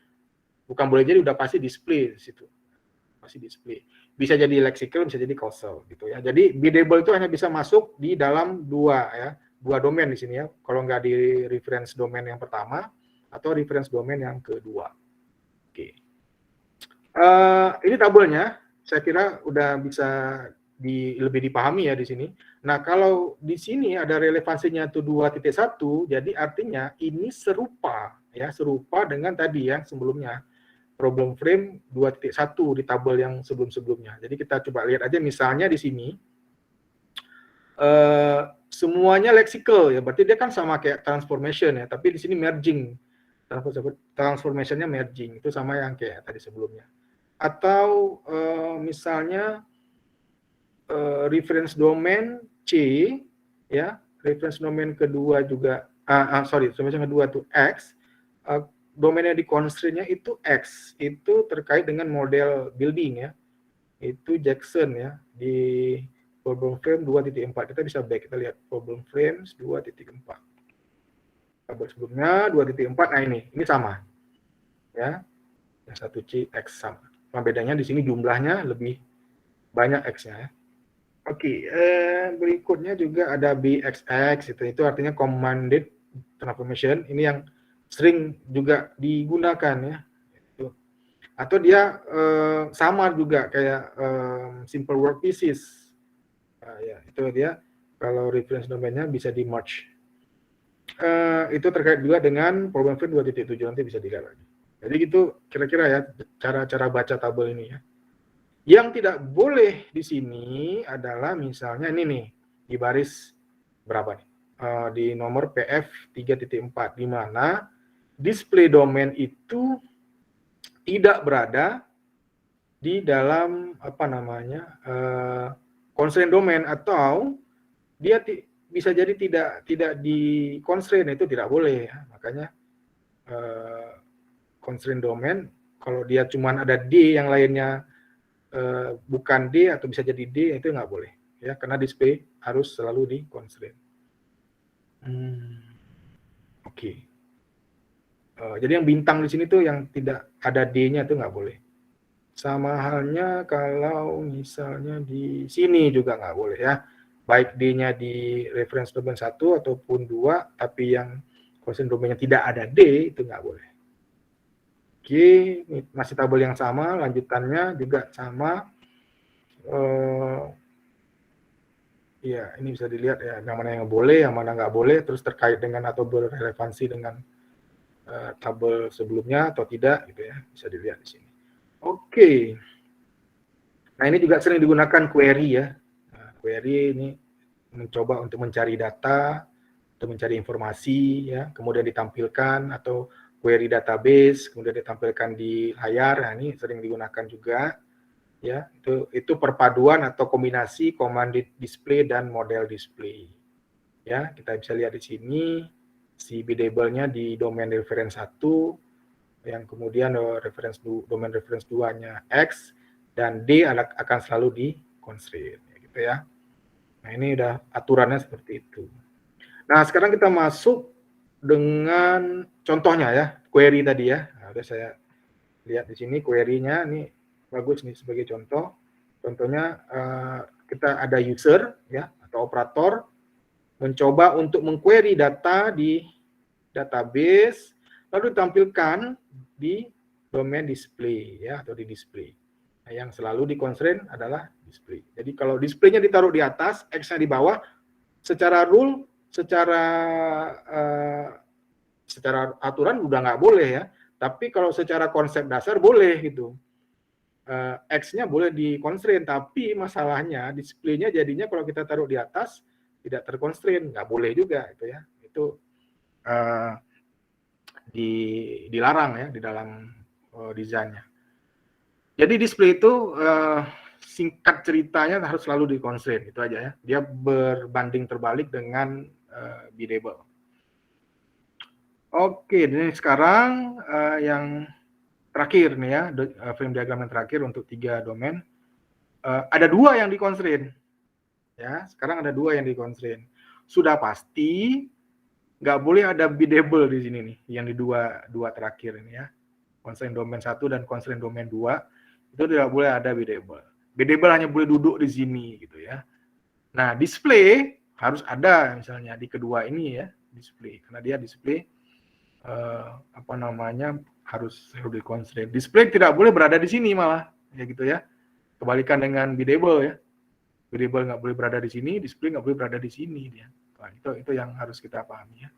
Bukan boleh jadi, udah pasti display di situ. Pasti display. Bisa jadi lexical, bisa jadi causal gitu ya. Jadi biddable itu hanya bisa masuk di dalam 2 domain di sini ya. Kalau nggak di reference domain yang pertama atau reference domain yang kedua. Oke. Ini tabelnya, saya kira udah bisa lebih dipahami ya di sini. Nah, kalau di sini ada relevansinya itu 2.1, jadi artinya ini serupa dengan tadi yang sebelumnya. Problem frame 2.1 di tabel yang sebelum-sebelumnya. Jadi kita coba lihat aja misalnya di sini semuanya lexical ya, berarti dia kan sama kayak transformation ya, tapi di sini merging. Transformationnya merging, itu sama yang kayak tadi sebelumnya. Atau misalnya reference domain C ya, reference domain kedua juga reference kedua tuh X, domain yang di-constraint-nya itu X, itu terkait dengan model building ya. Itu Jackson ya, di problem frame 2.4. Kita bisa back, kita lihat problem frames 2.4. Tabel sebelumnya 2.4, nah ini sama. Ya. Yang 1C X sama. Cuma bedanya di sini jumlahnya lebih banyak X-nya ya. Oke, berikutnya juga ada BXX, itu artinya commanded transformation. Ini yang sering juga digunakan ya, atau dia sama juga kayak simple work pieces. Nah, ya itu dia kalau reference domainnya bisa di merge. Itu terkait juga dengan problem frame 2.7, nanti bisa dilihat lagi. Jadi gitu kira-kira ya cara-cara baca tabel ini ya. Yang tidak boleh di sini adalah misalnya ini nih di baris berapa nih? Di nomor PF 3.4, di mana display domain itu tidak berada di dalam constraint domain, atau dia bisa jadi tidak di constraint, itu tidak boleh ya. Makanya constraint domain kalau dia cuma ada D yang lainnya bukan D atau bisa jadi D, itu nggak boleh ya, karena display harus selalu di constraint. Oke. Jadi yang bintang di sini tuh yang tidak ada D-nya itu nggak boleh. Sama halnya kalau misalnya di sini juga nggak boleh ya. Baik D-nya di reference domain 1 ataupun 2, tapi yang constraint domainnya tidak ada D, itu nggak boleh. Oke, ini masih tabel yang sama, lanjutannya juga sama. Ya, ini bisa dilihat ya, yang mana yang boleh, yang mana nggak boleh, terus terkait dengan atau berrelevansi dengan tabel sebelumnya atau tidak, gitu ya, bisa dilihat di sini. Oke. Nah, ini juga sering digunakan query ya. Nah, query ini mencoba untuk mencari data, untuk mencari informasi ya, kemudian ditampilkan, atau query database kemudian ditampilkan di layar. Nah, ini sering digunakan juga ya. Itu perpaduan atau kombinasi commanded display dan model display. Ya, kita bisa lihat di sini si biddable-nya di domain reference 1, yang kemudian domain reference 2-nya X, dan D akan selalu di constraint gitu ya. Nah, ini udah aturannya seperti itu. Nah, sekarang kita masuk dengan contohnya ya, query tadi ya. Nah, udah saya lihat di sini query-nya, ini bagus nih sebagai contoh. Contohnya kita ada user ya atau operator mencoba untuk mengquery data di database, lalu ditampilkan di domain display ya, atau di display. Nah, yang selalu di constraint adalah display. Jadi kalau displaynya ditaruh di atas, X-nya di bawah, secara rule, secara aturan udah nggak boleh ya. Tapi kalau secara konsep dasar boleh gitu. X-nya boleh di-constrain, tapi masalahnya display-nya jadinya kalau kita taruh di atas tidak ter-constrain, nggak boleh juga itu ya. Itu dilarang ya di dalam desainnya. Jadi display itu singkat ceritanya harus selalu di-constrain, itu aja ya. Dia berbanding terbalik dengan biddable. Oke, ini sekarang yang terakhir nih ya, frame diagram yang terakhir untuk 3 domain. Ada 2 yang di-constrain. Ya, sekarang ada 2 yang di-constrain. Sudah pasti nggak boleh ada biddable di sini nih, yang di dua terakhir ini ya. Constraint domain 1 dan constraint domain 2 itu tidak boleh ada biddable. Biddable hanya boleh duduk di sini gitu ya. Nah, display harus ada misalnya di kedua ini ya, display, karena dia display harus di constraint. Display tidak boleh berada di sini malah, ya gitu ya. Kebalikan dengan biddable ya. Biddable nggak boleh berada di sini, display nggak boleh berada di sini dia. Nah, itu yang harus kita pahami ya.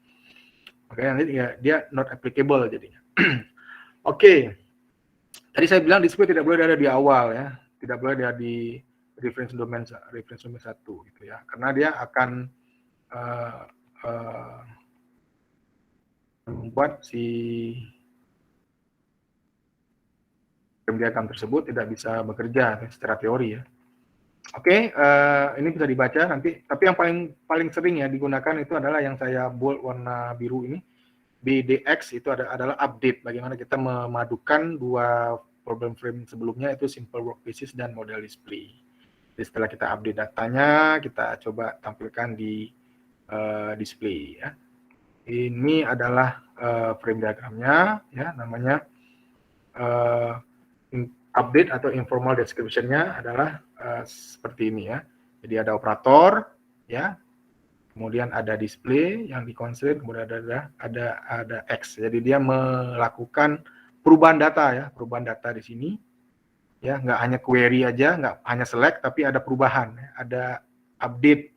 Makanya nanti dia not applicable jadinya. Oke. Tadi saya bilang display tidak boleh ada di awal ya. Tidak boleh ada di reference domain 1 gitu ya. Karena dia akan membuat si frame diagram tersebut tidak bisa bekerja secara teori ya. Oke, ini bisa dibaca nanti. Tapi yang paling sering ya digunakan itu adalah yang saya bold warna biru ini. BDX itu adalah update. Bagaimana kita memadukan 2 problem frame sebelumnya, itu simple workpieces dan model display. Jadi setelah kita update datanya, kita coba tampilkan di display ya. Ini adalah frame diagramnya ya, namanya update atau informal description-nya adalah seperti ini ya. Jadi ada operator ya, kemudian ada display yang di-constrain, kemudian ada X. Jadi dia melakukan perubahan data ya, perubahan data di sini ya, nggak hanya query aja, nggak hanya select, tapi ada perubahan, ada update,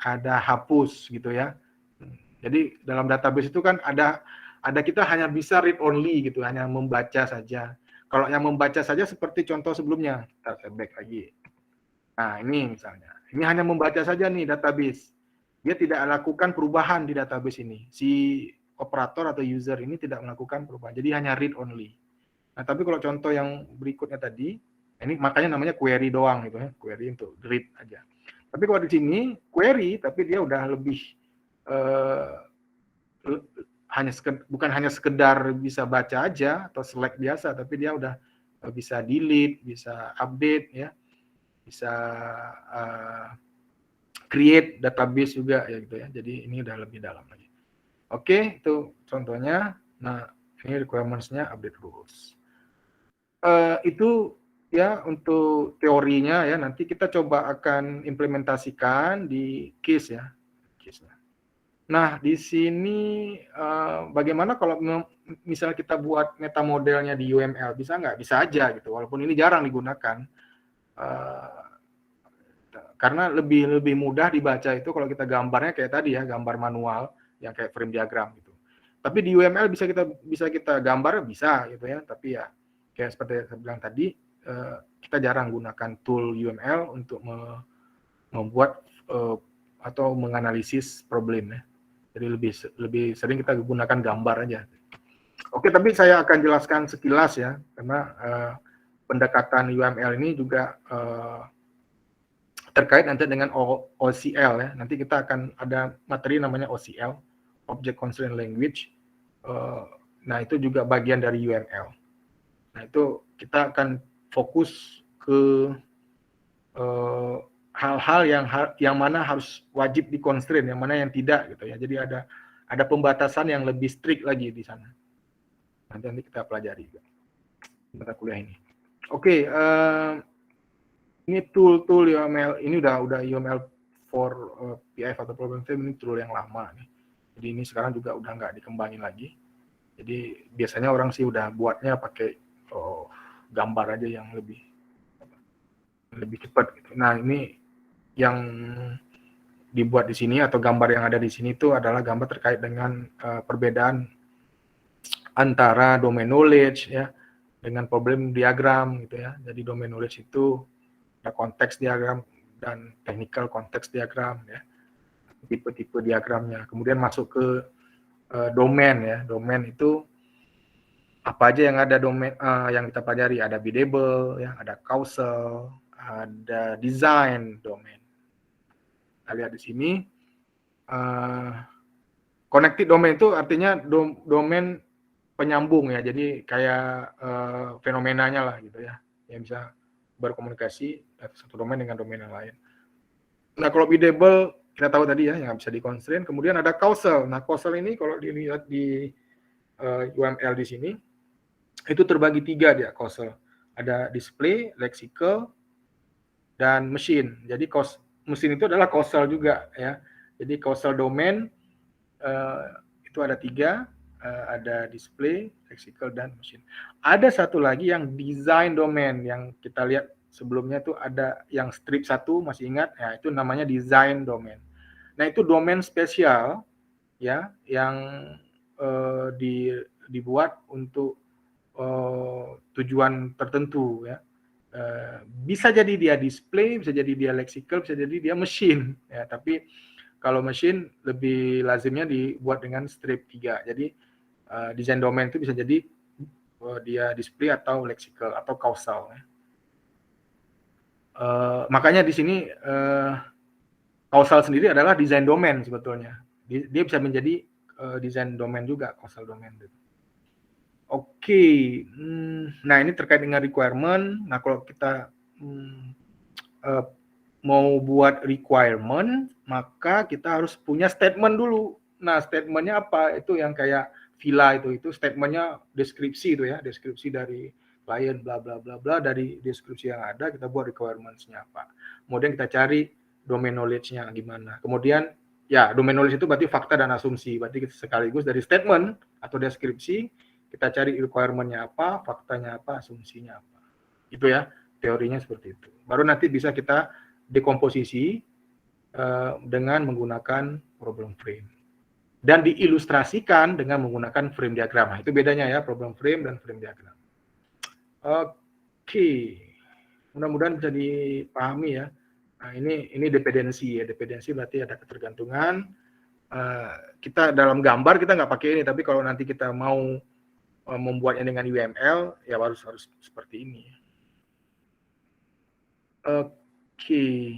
ada hapus gitu ya. Jadi dalam database itu kan ada kita hanya bisa read only gitu, hanya membaca saja. Kalau yang membaca saja seperti contoh sebelumnya, kita back lagi. Nah ini misalnya, ini hanya membaca saja nih database. Dia tidak lakukan perubahan di database ini. Si operator atau user ini tidak melakukan perubahan, jadi hanya read only. Nah tapi kalau contoh yang berikutnya tadi, ini makanya namanya query doang gitu ya, query untuk read aja. Tapi kalau di sini query, tapi dia udah lebih bukan hanya sekedar bisa baca aja atau select biasa, tapi dia udah bisa delete, bisa update ya, bisa create database juga ya gitu ya. Jadi ini udah lebih dalam lagi. Oke, itu contohnya. Nah, ini requirements-nya update rules. Itu ya untuk teorinya ya, nanti kita coba akan implementasikan di case ya. Nah, di sini bagaimana kalau misalnya kita buat meta modelnya di UML, bisa nggak? Bisa aja gitu, walaupun ini jarang digunakan. Karena lebih mudah dibaca itu kalau kita gambarnya kayak tadi ya, gambar manual yang kayak frame diagram gitu. Tapi di UML bisa kita gambar bisa gitu ya, tapi ya kayak seperti saya bilang tadi, kita jarang gunakan tool UML untuk membuat atau menganalisis problem ya. Jadi lebih sering kita gunakan gambar aja. Oke, tapi saya akan jelaskan sekilas ya, karena pendekatan UML ini juga terkait nanti dengan OCL ya. Nanti kita akan ada materi namanya OCL, Object Constraint Language. Nah, itu juga bagian dari UML. Nah, itu kita akan fokus ke hal-hal yang mana harus wajib di-constrain, yang mana yang tidak gitu ya. Jadi ada pembatasan yang lebih strict lagi di sana. Nanti kita pelajari juga mata kuliah ini. Oke, ini tool UML ini udah UML for PF atau problem frame, ini tool yang lama nih. Jadi ini sekarang juga udah nggak dikembangin lagi. Jadi biasanya orang sih udah buatnya pakai gambar aja yang lebih cepat gitu. Nah, ini yang dibuat di sini atau gambar yang ada di sini itu adalah gambar terkait dengan perbedaan antara domain knowledge ya, dengan problem diagram gitu ya. Jadi domain knowledge itu ada konteks diagram dan technical konteks diagram ya, tipe-tipe diagramnya. Kemudian masuk ke domain ya. Domain itu apa aja yang ada domain yang kita pelajari, ada biddable ya, ada causal, ada design domain. Kita lihat di sini connected domain itu artinya domain penyambung ya, jadi kayak fenomenanya lah gitu ya, yang bisa berkomunikasi satu domain dengan domain yang lain. Nah kalau biddable kita tahu tadi ya, yang bisa di-constrain. Kemudian ada causal. Nah causal ini kalau dilihat di UML di sini itu terbagi 3 dia causal. Ada display, lexical, dan machine. Jadi mesin itu adalah causal juga ya. Jadi causal domain itu ada 3, ada display, lexical, dan machine. Ada satu lagi yang design domain yang kita lihat sebelumnya itu ada yang strip 1, masih ingat? Ya, itu namanya design domain. Nah, itu domain spesial ya yang dibuat untuk tujuan tertentu ya. Bisa jadi dia display, bisa jadi dia lexical, bisa jadi dia machine ya. Tapi kalau machine lebih lazimnya dibuat dengan strip 3. Jadi design domain itu bisa jadi dia display atau lexical atau causal ya. Makanya di sini causal sendiri adalah design domain sebetulnya. Dia bisa menjadi design domain juga, causal domain. Oke, nah ini terkait dengan requirement. Nah kalau kita mau buat requirement, maka kita harus punya statement dulu. Nah statementnya apa? Itu yang kayak villa itu statementnya deskripsi itu ya, deskripsi dari klien bla bla bla bla, dari deskripsi yang ada kita buat requirements-nya apa. Kemudian kita cari domain knowledge-nya gimana. Kemudian ya domain knowledge itu berarti fakta dan asumsi. Berarti kita sekaligus dari statement atau deskripsi kita cari requirement-nya apa, faktanya apa, asumsinya apa. Itu ya, teorinya seperti itu. Baru nanti bisa kita dekomposisi dengan menggunakan problem frame. Dan diilustrasikan dengan menggunakan frame diagram. Nah, itu bedanya ya, problem frame dan frame diagram. Oke. Mudah-mudahan bisa dipahami ya. Nah, ini dependensi ya. Dependensi berarti ada ketergantungan. Kita dalam gambar kita nggak pakai ini, tapi kalau nanti kita mau membuatnya dengan UML ya harus seperti ini. Oke.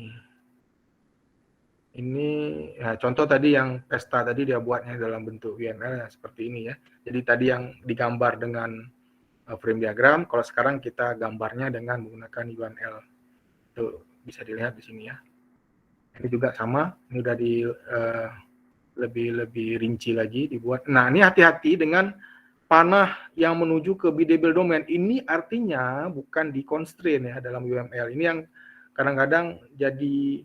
Ini ya, contoh tadi yang pesta tadi dia buatnya dalam bentuk UML ya, seperti ini ya. Jadi tadi yang digambar dengan frame diagram, kalau sekarang kita gambarnya dengan menggunakan UML. Tuh bisa dilihat di sini ya. Ini juga sama, ini udah di lebih rinci lagi dibuat. Nah, ini hati-hati dengan panah yang menuju ke biddable domain. Ini artinya bukan di constraint ya dalam UML. Ini yang kadang-kadang jadi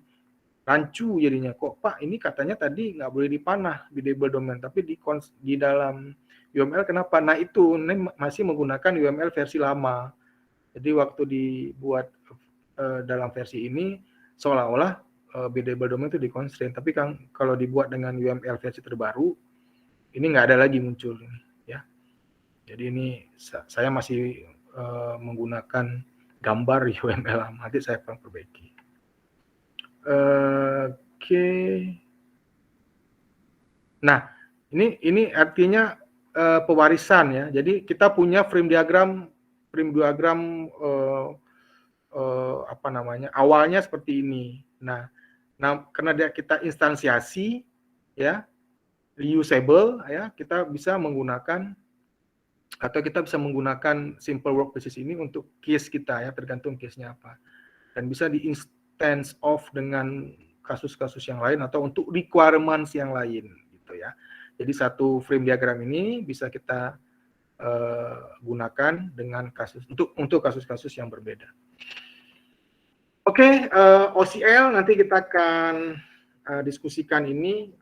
rancu jadinya. Kok Pak ini katanya tadi nggak boleh dipanah biddable domain, tapi di dalam UML kenapa? Nah itu ini masih menggunakan UML versi lama. Jadi waktu dibuat dalam versi ini seolah-olah biddable domain itu di constraint. Tapi kalau dibuat dengan UML versi terbaru, ini nggak ada lagi muncul ini. Jadi ini saya masih menggunakan gambar UML lama, nanti saya akan perbaiki. Oke. Nah, ini artinya pewarisan ya. Jadi kita punya frame diagram apa namanya? Awalnya seperti ini. Nah karena kita instansiasi ya, reusable ya, kita bisa menggunakan simple work basis ini untuk case kita ya, tergantung case-nya apa. Dan bisa di instance of dengan kasus-kasus yang lain atau untuk requirements yang lain gitu ya. Jadi satu frame diagram ini bisa kita gunakan dengan untuk kasus-kasus yang berbeda. Oke, OCL nanti kita akan diskusikan ini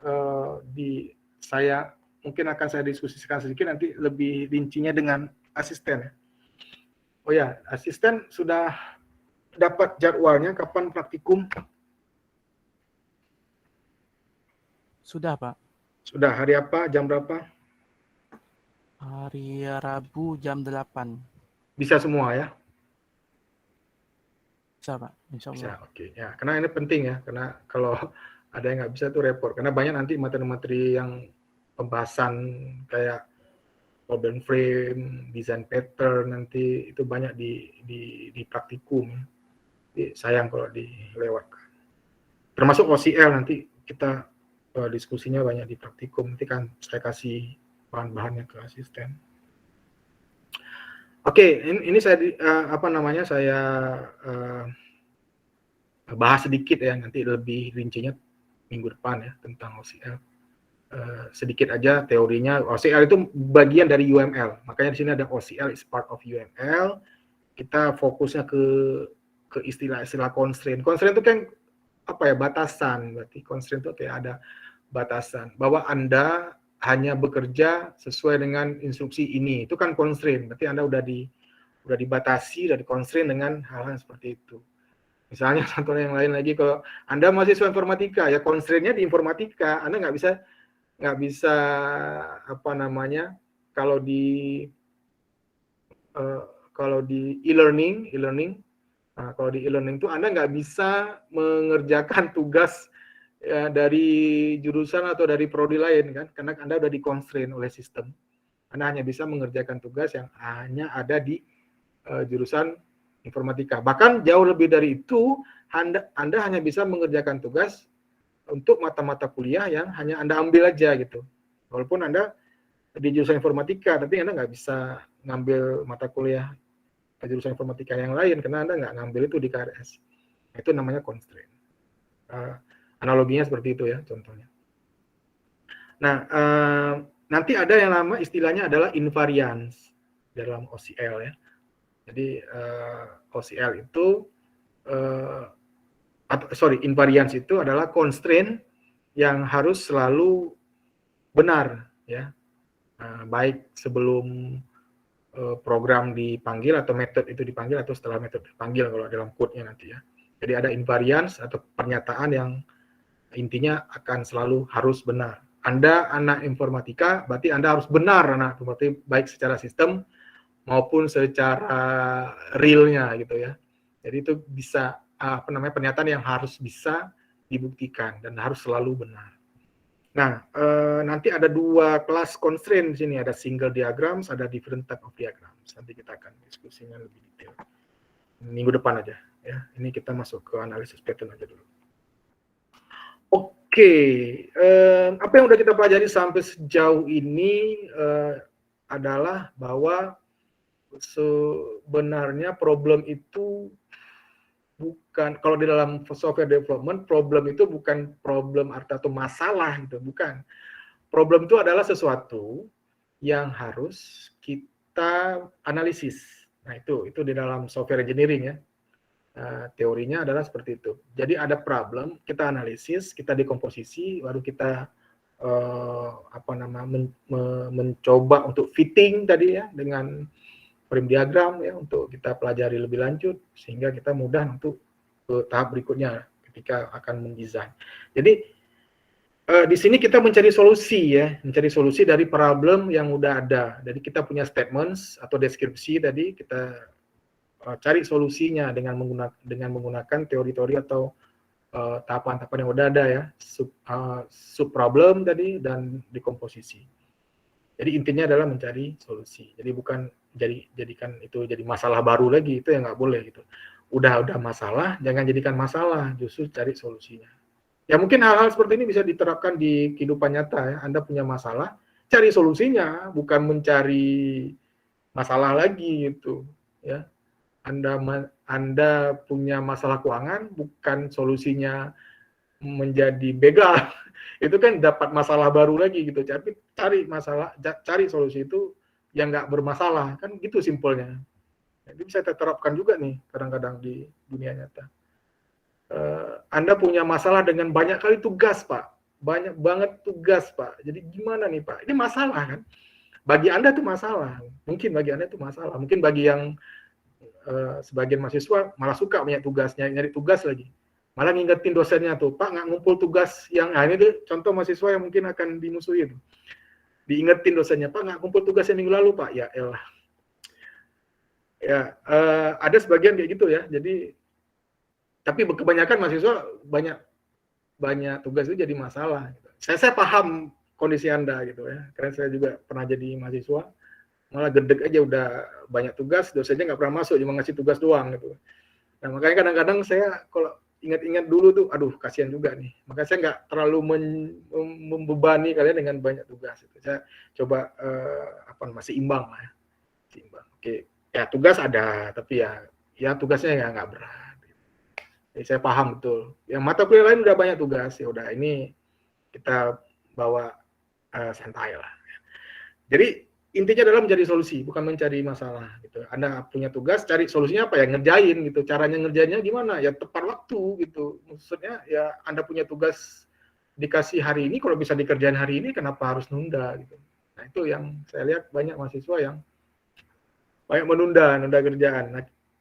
mungkin akan saya diskusikan sedikit nanti lebih rincinya dengan asisten. Oh ya, asisten sudah dapat jadwalnya kapan praktikum? Sudah, Pak. Sudah, hari apa, jam berapa? Hari Rabu jam 8. Bisa semua ya? Bisa Pak, insya Bisa, Allah. oke. Ya, karena ini penting ya, karena kalau ada yang nggak bisa tuh repot. Karena banyak nanti materi-materi yang pembahasan kayak problem frame, design pattern nanti itu banyak di praktikum. Jadi sayang kalau dilewatkan. Termasuk OCL nanti kita diskusinya banyak di praktikum. Nanti kan saya kasih bahan-bahannya ke asisten. Oke, ini saya saya bahas sedikit ya, nanti lebih rincinya minggu depan ya tentang OCL. Sedikit aja teorinya. OCL itu bagian dari UML, makanya di sini ada OCL is part of UML. Kita fokusnya ke istilah-istilah constraint. Constraint itu kan apa ya, batasan. Berarti constraint itu kayak ada batasan bahwa Anda hanya bekerja sesuai dengan instruksi ini. Itu kan constraint. Berarti Anda udah dibatasi, udah di-constraint dengan hal-hal seperti itu. Misalnya contoh yang lain lagi, kalau Anda mahasiswa informatika, ya constraint-nya di informatika, Anda nggak bisa apa namanya, kalau di e-learning, kalau di e-learning itu Anda nggak bisa mengerjakan tugas ya, dari jurusan atau dari prodi lain kan, karena Anda udah di-constraint oleh sistem. Anda hanya bisa mengerjakan tugas yang hanya ada di jurusan informatika. Bahkan jauh lebih dari itu, Anda hanya bisa mengerjakan tugas untuk mata-mata kuliah yang hanya Anda ambil aja gitu. Walaupun Anda di jurusan informatika, tapi Anda nggak bisa ngambil mata kuliah jurusan informatika yang lain karena Anda nggak ngambil itu di KRS. Itu namanya constraint. Analoginya seperti itu ya contohnya. Nah, nanti ada yang nama istilahnya adalah invariance dalam OCL ya. Jadi OCL itu invariance itu adalah constraint yang harus selalu benar ya, baik sebelum program dipanggil atau metode itu dipanggil atau setelah metode dipanggil kalau dalam code-nya nanti ya. Jadi ada invariance atau pernyataan yang intinya akan selalu harus benar. Anda anak informatika, berarti Anda harus benar anak informatika, baik secara sistem maupun secara realnya gitu ya. Jadi itu bisa pernyataan yang harus bisa dibuktikan dan harus selalu benar. Nah, nanti ada dua kelas constraint di sini, ada single diagrams, ada different type of diagrams. Nanti kita akan diskusinya lebih detail. Minggu depan aja ya. Ini kita masuk ke analisis pattern aja dulu. Oke, apa yang udah kita pelajari sampai sejauh ini adalah bahwa sebenarnya problem itu bukan, kalau di dalam software development, problem itu bukan problem atau masalah gitu, bukan. Problem itu adalah sesuatu yang harus kita analisis. Nah, itu di dalam software engineering ya. Teorinya adalah seperti itu. Jadi ada problem, kita analisis, kita dekomposisi, baru kita mencoba untuk fitting tadi ya dengan frame diagram ya, untuk kita pelajari lebih lanjut sehingga kita mudah untuk ke tahap berikutnya ketika akan mendesain. Jadi di sini kita mencari solusi ya, mencari solusi dari problem yang udah ada. Jadi kita punya statements atau deskripsi tadi, kita cari solusinya dengan menggunakan teori-teori atau tahapan-tahapan yang udah ada ya, sub problem tadi dan dekomposisi. Jadi intinya adalah mencari solusi. Jadi bukan jadikan itu jadi masalah baru lagi, itu yang nggak boleh gitu. Udah masalah, jangan jadikan masalah, justru cari solusinya. Ya mungkin hal-hal seperti ini bisa diterapkan di kehidupan nyata ya. Anda punya masalah, cari solusinya, bukan mencari masalah lagi gitu ya. Anda punya masalah keuangan, bukan solusinya menjadi begal. Itu kan dapat masalah baru lagi gitu. Tapi cari solusi itu yang nggak bermasalah, kan gitu simpelnya. Jadi bisa terapkan juga nih kadang-kadang di dunia nyata. Anda punya masalah dengan banyak kali tugas, Pak. Banyak banget tugas, Pak. Jadi gimana nih, Pak? Ini masalah kan? Bagi Anda itu masalah. Mungkin bagi Anda itu masalah. Mungkin bagi yang sebagian mahasiswa malah suka punya tugasnya, nyari tugas lagi. Malah ngingetin dosennya tuh, Pak nggak ngumpul tugas yang, ini deh, contoh mahasiswa yang mungkin akan dimusuhi tuh. Diingetin dosennya, Pak nggak kumpul tugasnya minggu lalu, Pak. Ya elah. Ya, ada sebagian kayak gitu ya. Jadi, tapi kebanyakan mahasiswa banyak tugas itu jadi masalah. Gitu. Saya paham kondisi Anda gitu ya, karena saya juga pernah jadi mahasiswa, malah gedek aja udah banyak tugas, dosennya nggak pernah masuk, cuma ngasih tugas doang gitu. Nah makanya kadang-kadang saya kalau ingat-ingat dulu tuh, aduh kasihan juga nih. Makanya saya nggak terlalu membebani kalian dengan banyak tugas. Gitu. Saya coba masih imbang lah, ya. Imbang. Oke, ya tugas ada, tapi ya tugasnya ya nggak berat. Jadi saya paham betul. Yang mata kuliah lain udah banyak tugas, ya udah ini kita bawa santai lah. Jadi intinya adalah mencari solusi, bukan mencari masalah. Gitu. Anda punya tugas, cari solusinya apa ya, ngerjain gitu. Caranya ngerjainnya gimana? Ya tepat waktu gitu. Maksudnya ya Anda punya tugas dikasih hari ini, kalau bisa dikerjain hari ini, kenapa harus nunda gitu. Nah itu yang saya lihat banyak mahasiswa yang banyak menunda kerjaan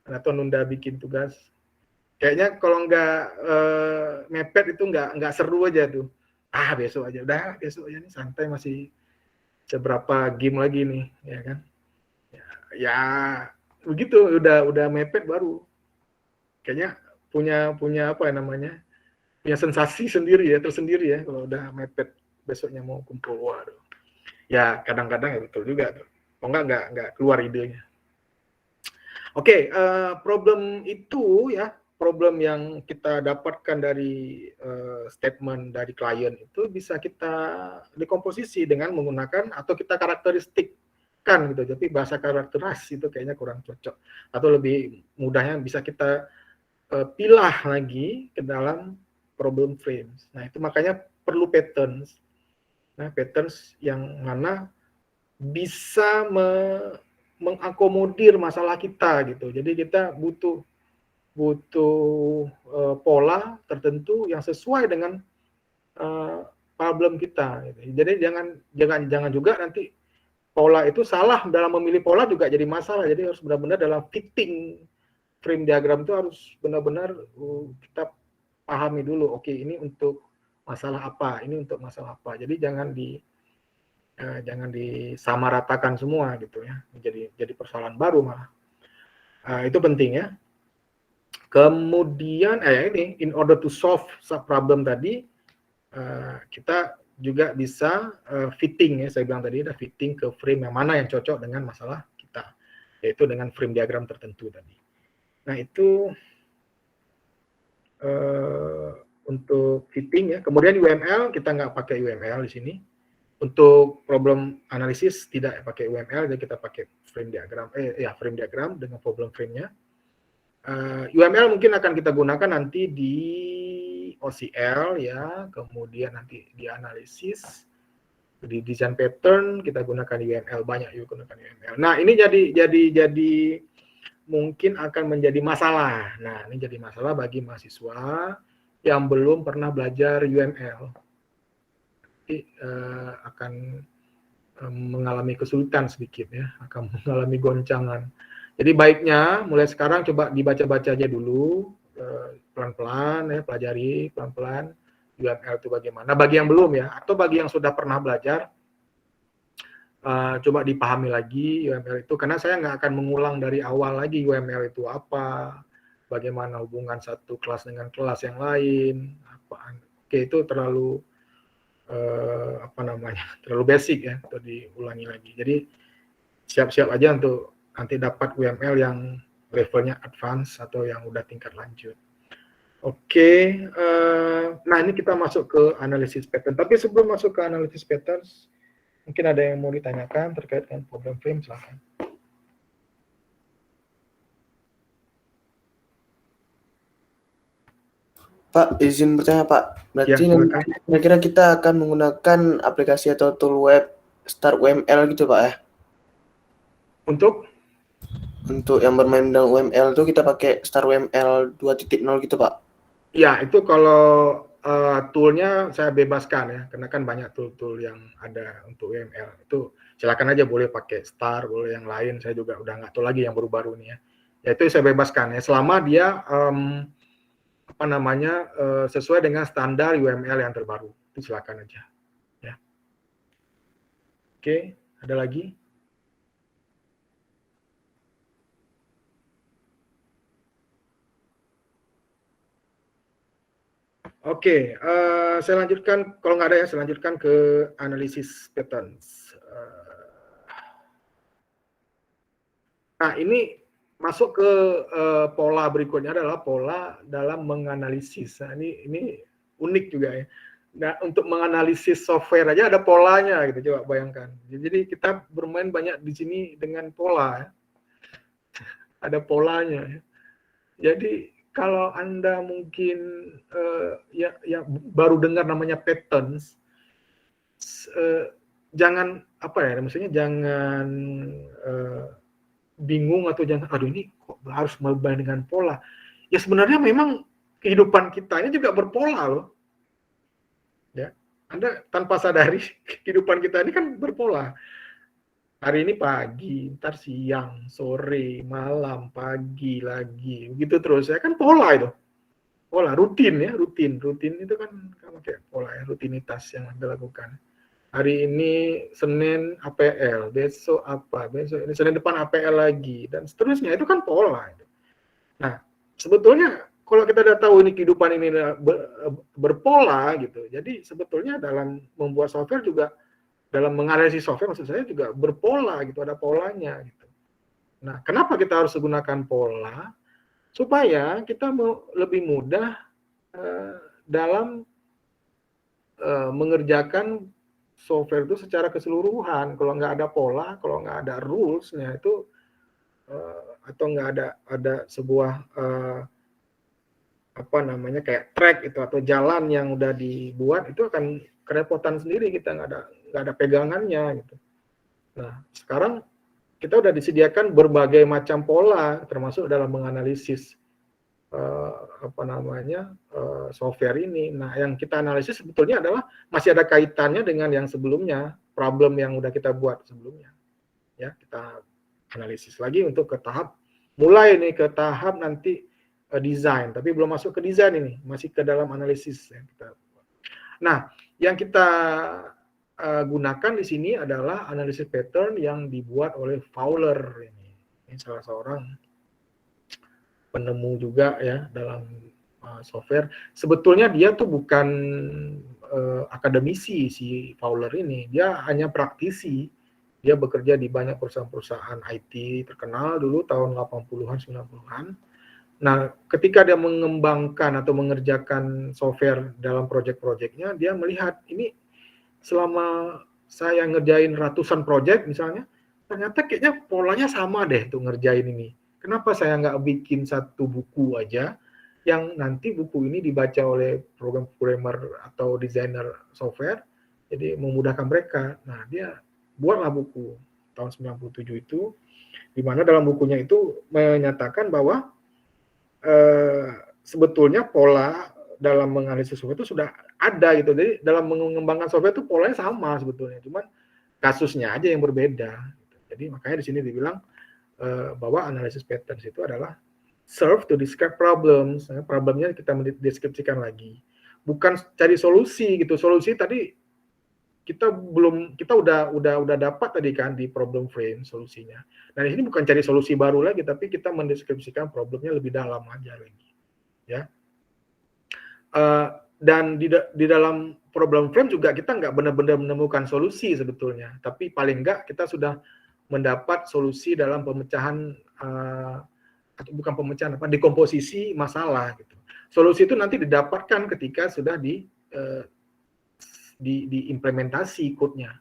atau nunda bikin tugas. Kayaknya kalau nggak mepet itu nggak seru aja tuh. Besok aja, udah besok aja nih santai, masih seberapa game lagi nih, ya kan? Ya begitu, udah mepet baru. Kayaknya punya apa ya namanya? Punya sensasi sendiri ya, tersendiri ya kalau udah mepet besoknya mau kumpul. Waduh. Ya kadang-kadang ya betul juga tuh. Oh nggak keluar idenya. Oke, problem itu ya, problem yang kita dapatkan dari statement dari klien itu bisa kita dekomposisi dengan menggunakan atau kita karakteristikkan gitu. Jadi bahasa karakteris itu kayaknya kurang cocok. Atau lebih mudahnya bisa kita pilah lagi ke dalam problem frames. Nah, itu makanya perlu patterns. Nah, patterns yang mana bisa mengakomodir masalah kita gitu. Jadi kita butuh pola tertentu yang sesuai dengan problem kita. Gitu. Jadi jangan juga nanti pola itu salah, dalam memilih pola juga jadi masalah. Jadi harus benar-benar dalam fitting frame diagram itu harus benar-benar kita pahami dulu. Oke, ini untuk masalah apa? Ini untuk masalah apa? Jadi jangan disamaratakan semua gitu ya, jadi persoalan baru malah. Itu penting ya. Kemudian ini in order to solve sub problem tadi, kita juga bisa fitting ya, saya bilang tadi ada fitting ke frame yang mana yang cocok dengan masalah kita, yaitu dengan frame diagram tertentu tadi. Nah itu untuk fitting ya. Kemudian UML kita nggak pakai UML di sini. Untuk problem analisis tidak pakai UML, jadi kita pakai frame diagram, frame diagram dengan problem frame-nya. UML mungkin akan kita gunakan nanti di OCL ya, kemudian nanti di analisis, di design pattern kita gunakan UML, banyak juga gunakan UML. Nah ini jadi mungkin akan menjadi masalah. Nah ini jadi masalah bagi mahasiswa yang belum pernah belajar UML. Akan mengalami kesulitan sedikit ya, akan mengalami goncangan. Jadi baiknya mulai sekarang coba dibaca-baca aja dulu, pelan-pelan ya, pelajari pelan-pelan UML itu bagaimana. Bagi yang belum ya, atau bagi yang sudah pernah belajar, coba dipahami lagi UML itu, karena saya nggak akan mengulang dari awal lagi UML itu apa, bagaimana hubungan satu kelas dengan kelas yang lain, apa. Oke, itu terlalu terlalu basic ya, untuk diulangi lagi. Jadi siap-siap aja untuk nanti dapat UML yang levelnya advance atau yang udah tingkat lanjut. Oke, nah ini kita masuk ke analisis pattern. Tapi sebelum masuk ke analisis pattern, mungkin ada yang mau ditanyakan terkait dengan problem frame, silahkan. Pak, izin bertanya Pak. Berarti Ya, kira-kira kita akan menggunakan aplikasi atau tool web Start UML gitu Pak ya? Untuk yang bermain dengan UML itu kita pakai Start UML 2.0 gitu Pak? Ya, itu kalau toolnya saya bebaskan ya, karena kan banyak tool-tool yang ada untuk UML. Itu silakan aja, boleh pakai Start, boleh yang lain. Saya juga udah nggak tahu lagi yang baru-baru ini ya. Ya itu saya bebaskan ya, selama dia sesuai dengan standar UML yang terbaru, itu silakan aja ya. Oke, ada lagi? Oke, saya lanjutkan, kalau nggak ada ya, saya lanjutkan ke analisis patterns. Nah, ini masuk ke pola berikutnya adalah pola dalam menganalisis. Nah, ini unik juga ya. Nah, untuk menganalisis software aja ada polanya gitu, coba bayangkan. Jadi kita bermain banyak di sini dengan pola ya. Ada polanya ya. Jadi kalau Anda mungkin ya baru dengar namanya patterns, jangan apa ya, maksudnya jangan bingung atau jangan aduh ini kok harus bermain dengan pola. Ya sebenarnya memang kehidupan kita ini juga berpola loh. Ya. Anda tanpa sadari kehidupan kita ini kan berpola. Hari ini pagi, ntar siang, sore, malam, pagi lagi, begitu terus. Ya kan pola itu. Pola rutin ya, rutin itu kan kayak pola ya, rutinitas yang Anda lakukan. Hari ini Senin APL, besok apa, besok ini Senin depan APL lagi, dan seterusnya, itu kan pola. Nah, sebetulnya kalau kita udah tahu ini kehidupan ini berpola gitu, jadi sebetulnya dalam membuat software juga, dalam menganalisis software maksud saya juga berpola gitu, ada polanya gitu. Nah, kenapa kita harus menggunakan pola? Supaya kita lebih mudah dalam mengerjakan software itu secara keseluruhan. Kalau nggak ada pola, kalau nggak ada rules-nya itu atau nggak ada sebuah apa namanya kayak track itu atau jalan yang udah dibuat, itu akan kerepotan sendiri, kita nggak ada pegangannya gitu. Nah, sekarang kita udah disediakan berbagai macam pola termasuk dalam menganalisis apa namanya software ini. Nah, yang kita analisis sebetulnya adalah masih ada kaitannya dengan yang sebelumnya, problem yang udah kita buat sebelumnya. Ya, kita analisis lagi untuk ke tahap mulai nih ke tahap nanti desain, tapi belum masuk ke desain ini, masih ke dalam analisis yang kita buat. Nah, yang kita gunakan di sini adalah analisis pattern yang dibuat oleh Fowler ini. Ini salah seorang penemu juga ya dalam software. Sebetulnya dia tuh bukan akademisi si Fowler ini, dia hanya praktisi. Dia bekerja di banyak perusahaan-perusahaan IT terkenal dulu tahun 80-an, 90-an. Nah, ketika dia mengembangkan atau mengerjakan software dalam proyek-proyeknya, dia melihat ini selama saya ngerjain ratusan proyek misalnya, ternyata kayaknya polanya sama deh tuh ngerjain ini. Kenapa saya nggak bikin satu buku aja yang nanti buku ini dibaca oleh programmer atau desainer software, jadi memudahkan mereka. Nah, dia buatlah buku tahun 97 itu, di mana dalam bukunya itu menyatakan bahwa sebetulnya pola dalam menganalisis software itu sudah ada gitu. Jadi dalam mengembangkan software itu polanya sama sebetulnya, cuman kasusnya aja yang berbeda. Jadi makanya di sini dibilang bahwa analisis patterns itu adalah serve to describe problems. Problemnya kita mendeskripsikan lagi, bukan cari solusi gitu. Solusi tadi kita udah dapat tadi kan di problem frame solusinya. Nah, di sini bukan cari solusi baru lagi, tapi kita mendeskripsikan problemnya lebih dalam aja lagi, ya. Dan di dalam problem frame juga kita nggak benar-benar menemukan solusi sebetulnya, tapi paling nggak kita sudah mendapat solusi dalam pemecahan atau bukan pemecahan apa, dekomposisi masalah gitu. Solusi itu nanti didapatkan ketika sudah diimplementasi code-nya,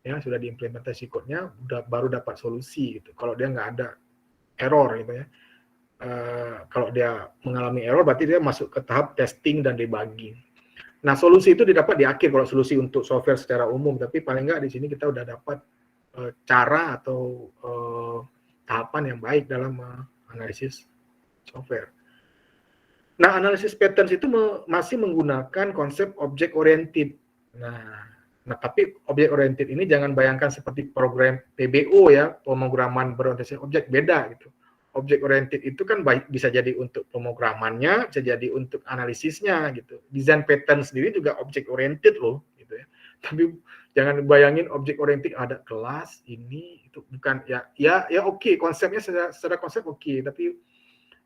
ya sudah diimplementasi code-nya, baru dapat solusi gitu. Kalau dia nggak ada error gitu ya, kalau dia mengalami error berarti dia masuk ke tahap testing dan debugging. Nah, solusi itu didapat di akhir kalau solusi untuk software secara umum, tapi paling nggak di sini kita udah dapat cara atau tahapan yang baik dalam analisis software. Nah, analisis patterns itu masih menggunakan konsep object oriented. Nah, tapi object oriented ini jangan bayangkan seperti program PBO ya, pemrograman berorientasi objek, beda gitu. Object oriented itu kan bisa jadi untuk pemrogramannya, bisa jadi untuk analisisnya gitu. Design pattern sendiri juga object oriented loh gitu ya. Tapi jangan bayangin object oriented ada kelas ini itu, bukan ya oke, konsepnya secara konsep oke, tapi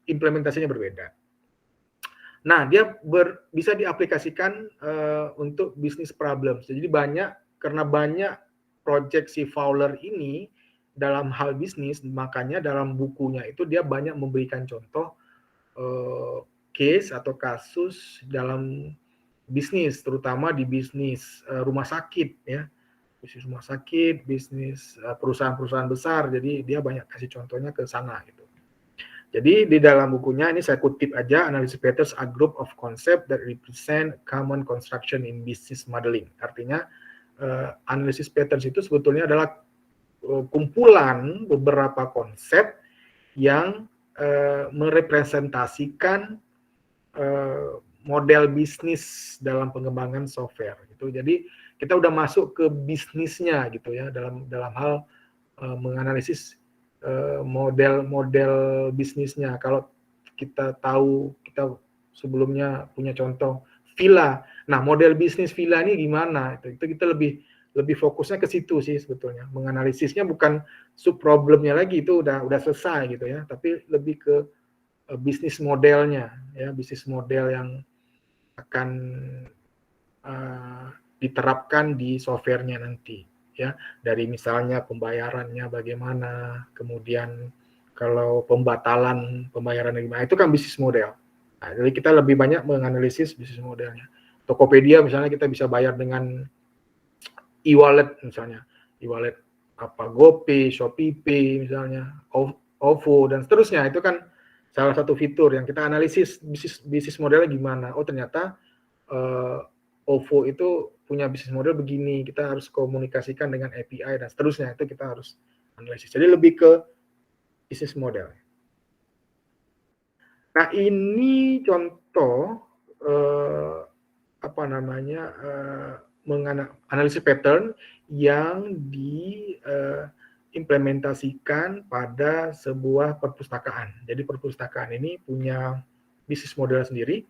implementasinya berbeda. Nah, dia bisa diaplikasikan untuk bisnis problem. Jadi karena banyak project si Fowler ini dalam hal bisnis, makanya dalam bukunya itu dia banyak memberikan contoh case atau kasus dalam bisnis, terutama di bisnis rumah sakit ya, bisnis rumah sakit, bisnis perusahaan-perusahaan besar. Jadi dia banyak kasih contohnya ke sana gitu. Jadi di dalam bukunya ini saya kutip aja, analysis patterns are group of concept that represent common construction in business modeling. Artinya analysis patterns itu sebetulnya adalah kumpulan beberapa konsep yang merepresentasikan model bisnis dalam pengembangan software gitu. Jadi kita udah masuk ke bisnisnya gitu ya, dalam hal menganalisis model bisnisnya. Kalau kita tahu, kita sebelumnya punya contoh villa. Nah, model bisnis villa ini gimana? Itu kita lebih fokusnya ke situ sih sebetulnya. Menganalisisnya bukan sub problemnya lagi, itu udah selesai gitu ya, tapi lebih ke bisnis modelnya ya, bisnis model yang akan diterapkan di softwarenya nanti ya, dari misalnya pembayarannya bagaimana, kemudian kalau pembatalan pembayaran gimana, itu kan bisnis model. Nah, jadi kita lebih banyak menganalisis bisnis modelnya. Tokopedia misalnya kita bisa bayar dengan e-wallet misalnya, e-wallet apa GoPay, ShopeePay misalnya, OVO dan seterusnya. Itu kan salah satu fitur yang kita analisis bisnis modelnya gimana. Oh ternyata OVO itu punya bisnis model begini, kita harus komunikasikan dengan API dan seterusnya, itu kita harus analisis. Jadi lebih ke bisnis model. Nah ini contoh analisis pattern yang diimplementasikan pada sebuah perpustakaan. Jadi perpustakaan ini punya bisnis model sendiri.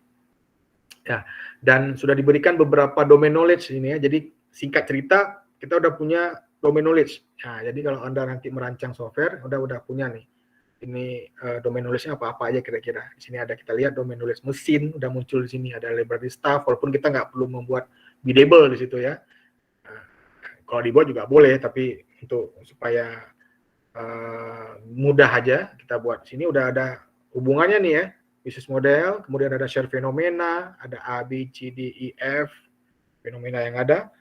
Ya, dan sudah diberikan beberapa domain knowledge ini ya. Jadi singkat cerita kita udah punya domain knowledge. Nah, jadi kalau Anda nanti merancang software udah punya nih. Ini domain knowledge-nya apa-apa aja kira-kira. Di sini ada, kita lihat domain knowledge mesin udah muncul di sini, ada library staff walaupun kita nggak perlu membuat biddable di situ ya. Kalau dibuat juga boleh, tapi untuk supaya mudah aja kita buat. Di sini udah ada hubungannya nih ya. Bisnis model, kemudian ada share fenomena, ada A, B, C, D, E, F, fenomena yang ada.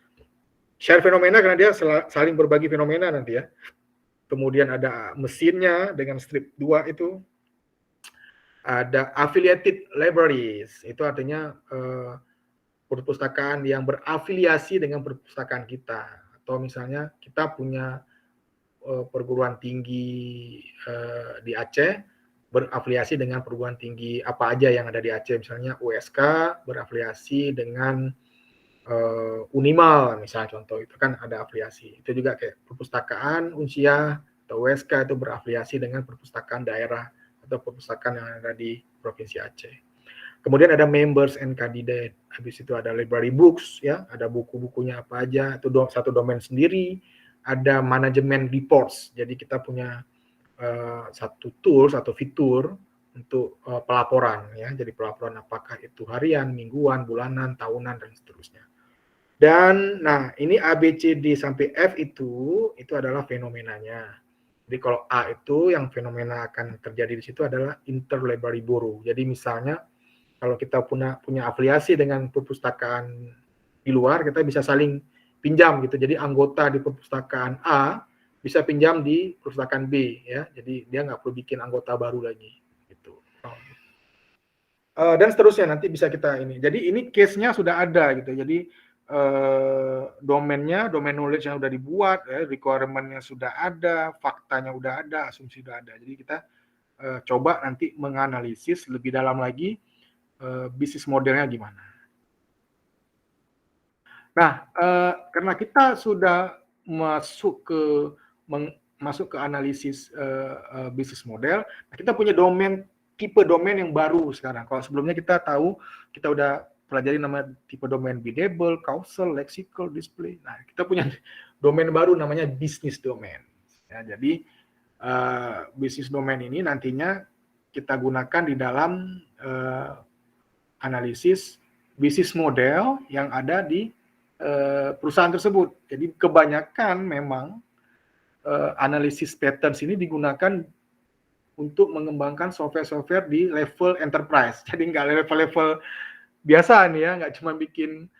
Share fenomena karena dia saling berbagi fenomena nanti ya. Kemudian ada mesinnya dengan strip 2 itu. Ada affiliated libraries, itu artinya perpustakaan yang berafiliasi dengan perpustakaan kita. Atau misalnya kita punya perguruan tinggi di Aceh, berafiliasi dengan perguruan tinggi apa aja yang ada di Aceh, misalnya USK berafiliasi dengan Unimal misalnya, contoh itu kan ada afiliasi. Itu juga kayak perpustakaan Unsia atau USK itu berafiliasi dengan perpustakaan daerah atau perpustakaan yang ada di Provinsi Aceh. Kemudian ada members and candidate, habis itu ada library books ya, ada buku-bukunya apa aja, itu satu domain sendiri. Ada manajemen reports, jadi kita punya satu tools atau fitur untuk pelaporan ya. Jadi pelaporan apakah itu harian, mingguan, bulanan, tahunan dan seterusnya. Dan nah ini A, B, C, D sampai F itu adalah fenomenanya. Jadi kalau A itu yang fenomena akan terjadi di situ adalah interlibrary borrow. Jadi misalnya kalau kita punya afiliasi dengan perpustakaan di luar, kita bisa saling pinjam gitu. Jadi anggota di perpustakaan A bisa pinjam di perpustakaan B ya, jadi dia nggak perlu bikin anggota baru lagi gitu. Dan seterusnya nanti bisa kita ini. Jadi ini case-nya sudah ada gitu. Jadi domain knowledge yang sudah dibuat, requirement-nya sudah ada, faktanya sudah ada, asumsi sudah ada. Jadi kita coba nanti menganalisis lebih dalam lagi bisnis modelnya gimana. Nah, karena kita sudah masuk ke analisis bisnis model, kita punya tipe domain yang baru sekarang. Kalau sebelumnya kita tahu, kita udah pelajari nama tipe domain biddable, causal, lexical, display. Nah, kita punya domain baru namanya business domain. Ya, jadi business domain ini nantinya kita gunakan di dalam analisis bisnis model yang ada di perusahaan tersebut. Jadi kebanyakan memang analisis patterns ini digunakan untuk mengembangkan software-software di level enterprise. Jadi nggak level-level biasa nih ya, nggak cuma bikin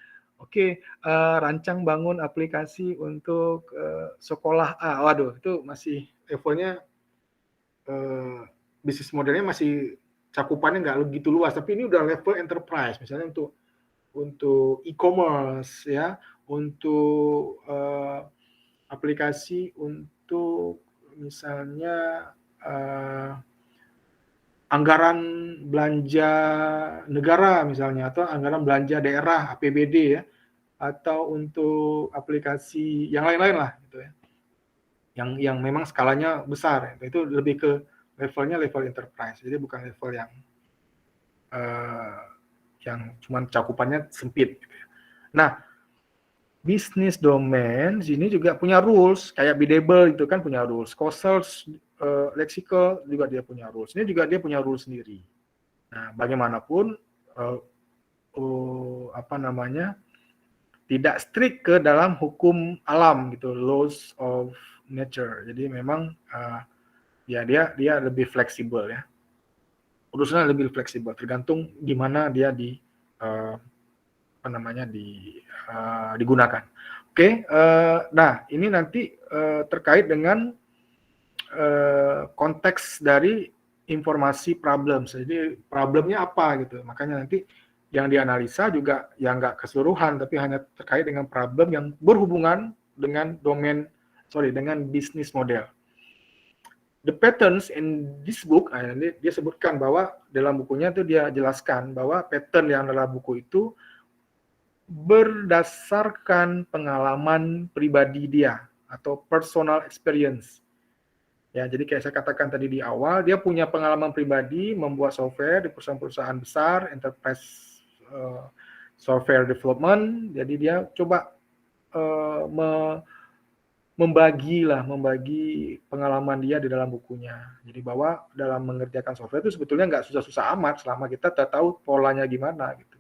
rancang bangun aplikasi untuk sekolah A. Waduh, itu masih levelnya bisnis modelnya masih cakupannya nggak begitu luas. Tapi ini udah level enterprise, misalnya untuk e-commerce ya, untuk aplikasi untuk misalnya anggaran belanja negara misalnya, atau anggaran belanja daerah APBD ya, atau untuk aplikasi yang lain-lain lah gitu ya, yang memang skalanya besar ya. Itu lebih ke levelnya level enterprise, jadi bukan level yang cuma cakupannya sempit gitu ya. Nah, bisnis domain sini juga punya rules, kayak Biddable itu kan punya rules, Coasals, Lexical juga dia punya rules. Ini juga dia punya rules sendiri. Nah, bagaimanapun tidak strict ke dalam hukum alam gitu, laws of nature. Jadi memang dia lebih fleksibel ya. Urusannya lebih fleksibel, tergantung gimana dia digunakan. Oke, nah ini nanti terkait dengan konteks dari informasi problem. Jadi problemnya apa gitu. Makanya nanti yang dianalisa juga yang nggak keseluruhan, tapi hanya terkait dengan problem yang berhubungan dengan dengan bisnis model. The patterns in this book, dia sebutkan bahwa dalam bukunya itu dia jelaskan bahwa pattern yang dalam buku itu berdasarkan pengalaman pribadi dia atau personal experience. Ya, jadi kayak saya katakan tadi di awal, dia punya pengalaman pribadi membuat software di perusahaan-perusahaan besar, enterprise software development. Jadi dia coba membagi pengalaman dia di dalam bukunya. Jadi bahwa dalam mengerjakan software itu sebetulnya nggak susah-susah amat selama kita tahu polanya gimana gitu.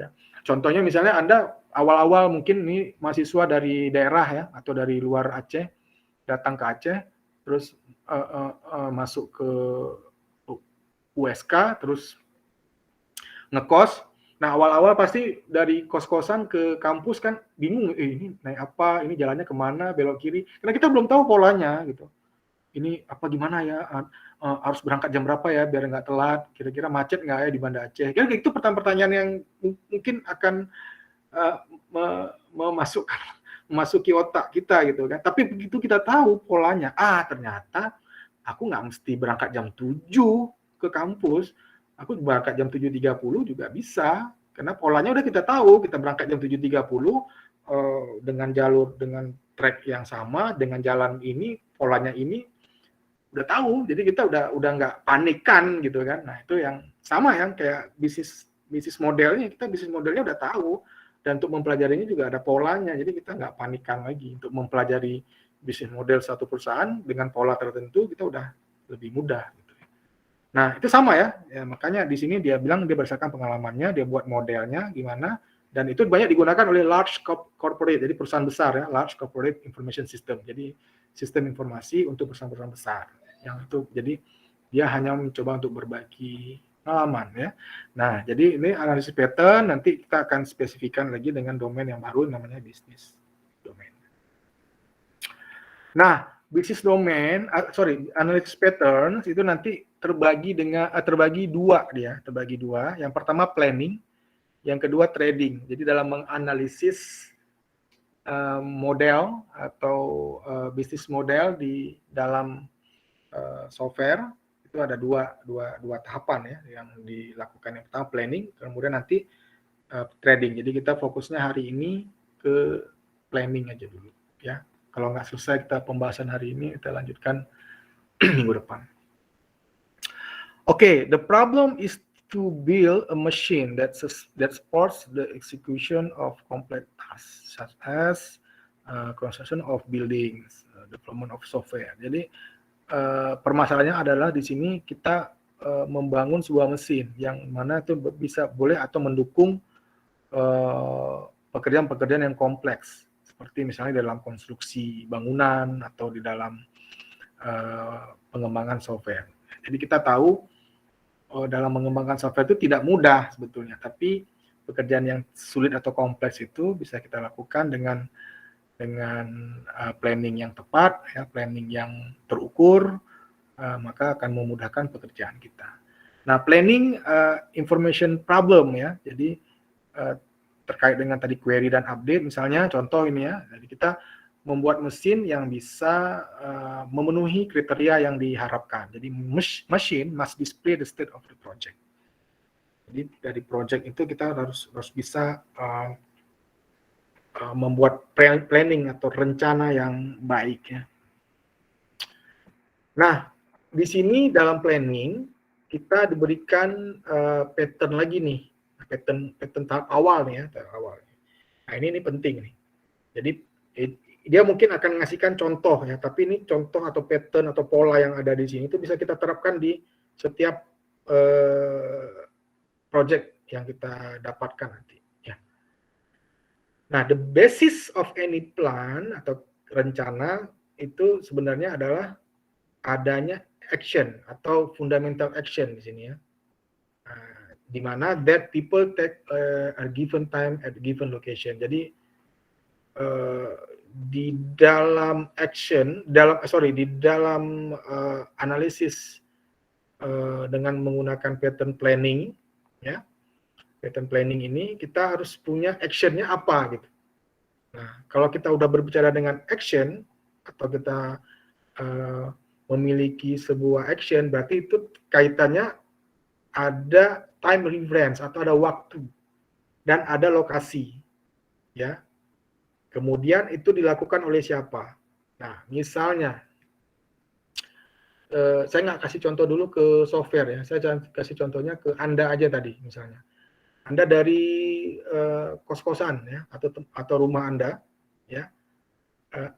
Ya. Contohnya misalnya Anda awal-awal mungkin ini mahasiswa dari daerah ya, atau dari luar Aceh, datang ke Aceh, terus masuk ke USK, terus ngekos. Nah, awal-awal pasti dari kos-kosan ke kampus kan bingung, ini naik apa, ini jalannya kemana, belok kiri, karena kita belum tahu polanya gitu. Ini apa gimana ya, harus berangkat jam berapa ya biar nggak telat, kira-kira macet nggak ya di Banda Aceh. Kan itu pertanyaan-pertanyaan yang mungkin akan memasuki otak kita gitu kan. Tapi begitu kita tahu polanya, ternyata aku nggak mesti berangkat jam 7 ke kampus, aku berangkat jam 7.30 juga bisa, karena polanya udah kita tahu, kita berangkat jam 7.30 dengan jalur, dengan track yang sama, dengan jalan ini, polanya ini, udah tahu, jadi kita udah nggak panikan gitu kan. Nah itu yang sama yang kayak bisnis modelnya, kita bisnis modelnya udah tahu, dan untuk mempelajarinya juga ada polanya, jadi kita nggak panikan lagi untuk mempelajari bisnis model satu perusahaan dengan pola tertentu, kita udah lebih mudah gitu. Nah itu sama ya, makanya di sini dia bilang dia berdasarkan pengalamannya, dia buat modelnya gimana, dan itu banyak digunakan oleh large corporate, jadi perusahaan besar ya, large corporate information system, jadi sistem informasi untuk perusahaan-perusahaan besar. Yang itu jadi dia hanya mencoba untuk berbagi pengalaman ya. Nah, jadi ini analisis pattern, nanti kita akan spesifikkan lagi dengan domain yang baru namanya bisnis domain. Nah, bisnis domain, analisis patterns itu nanti terbagi dua dia, terbagi dua. Yang pertama planning, yang kedua trading. Jadi dalam menganalisis model atau bisnis model di dalam software itu ada dua tahapan ya yang dilakukan. Yang pertama planning, kemudian nanti trading. Jadi kita fokusnya hari ini ke planning aja dulu ya. Kalau nggak selesai kita pembahasan hari ini, kita lanjutkan minggu depan. Okay, the problem is to build a machine that supports the execution of complex tasks such as construction of buildings, development of software. Jadi permasalahannya adalah di sini kita membangun sebuah mesin yang mana itu bisa boleh atau mendukung pekerjaan-pekerjaan yang kompleks, seperti misalnya dalam konstruksi bangunan atau di dalam pengembangan software. Jadi kita tahu dalam mengembangkan software itu tidak mudah sebetulnya, tapi pekerjaan yang sulit atau kompleks itu bisa kita lakukan dengan planning yang tepat, ya, planning yang terukur, maka akan memudahkan pekerjaan kita. Nah, planning information problem, ya, jadi terkait dengan tadi query dan update, misalnya contoh ini ya, jadi kita membuat mesin yang bisa memenuhi kriteria yang diharapkan. Jadi machine must display the state of the project. Jadi dari project itu kita harus bisa membuat planning atau rencana yang baik, ya. Nah, di sini dalam planning kita diberikan pattern lagi nih, pattern tahap awal nih, ya, tahap awal. Nah, ini penting nih. Jadi dia mungkin akan mengasihkan contoh, ya, tapi ini contoh atau pattern atau pola yang ada di sini itu bisa kita terapkan di setiap project yang kita dapatkan nanti, ya. Nah, the basis of any plan atau rencana itu sebenarnya adalah adanya action atau fundamental action di sini, ya. Di mana that people take a given time at a given location. Jadi di dalam action, di dalam analisis dengan menggunakan pattern planning, ya, pattern planning ini kita harus punya actionnya apa gitu. Nah, kalau kita udah berbicara dengan action atau kita memiliki sebuah action, berarti itu kaitannya ada time reference atau ada waktu dan ada lokasi, ya. Kemudian itu dilakukan oleh siapa? Nah, misalnya saya nggak kasih contoh dulu ke software, ya. Saya kasih contohnya ke Anda aja tadi, misalnya. Anda dari kos-kosan, ya, atau rumah Anda, ya.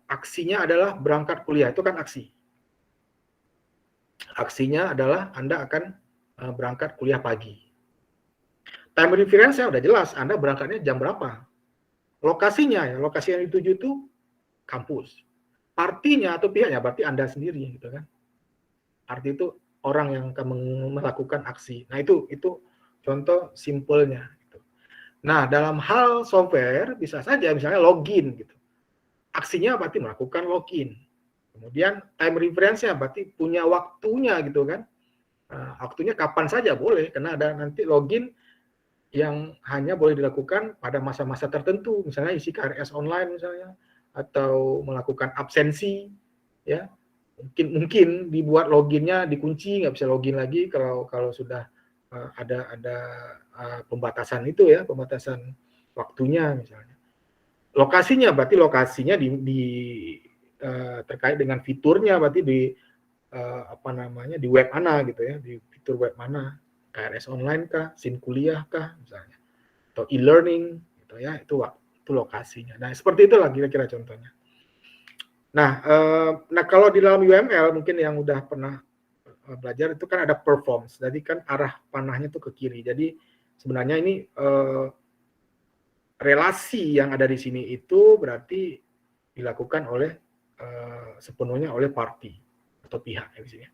Aksinya adalah berangkat kuliah, itu kan aksi. Aksinya adalah Anda akan berangkat kuliah pagi. Time reference-nya udah jelas, Anda berangkatnya jam berapa. Lokasinya, ya, lokasi yang dituju itu kampus. Partinya atau pihaknya berarti Anda sendiri, gitu kan. Arti itu orang yang akan melakukan aksi. Nah, itu contoh simpelnya. Gitu. Nah, dalam hal software bisa saja misalnya login, gitu. Aksinya berarti melakukan login. Kemudian time reference-nya berarti punya waktunya, gitu kan. Waktunya kapan saja boleh, karena ada nanti login yang hanya boleh dilakukan pada masa-masa tertentu, misalnya isi KRS online misalnya, atau melakukan absensi, ya. Mungkin dibuat loginnya dikunci, nggak bisa login lagi kalau sudah ada pembatasan itu, ya, pembatasan waktunya misalnya. Lokasinya berarti lokasinya terkait dengan fiturnya, berarti di di web mana, gitu ya, di fitur web mana, KRS online kah, SIM kuliah kah misalnya, atau e-learning, gitu ya, itu lokasinya. Nah, seperti itulah kira-kira contohnya. Nah, kalau di dalam UML mungkin yang udah pernah belajar itu kan ada performs, jadi kan arah panahnya itu ke kiri. Jadi sebenarnya ini relasi yang ada di sini itu berarti dilakukan oleh sepenuhnya oleh party atau pihak di sini,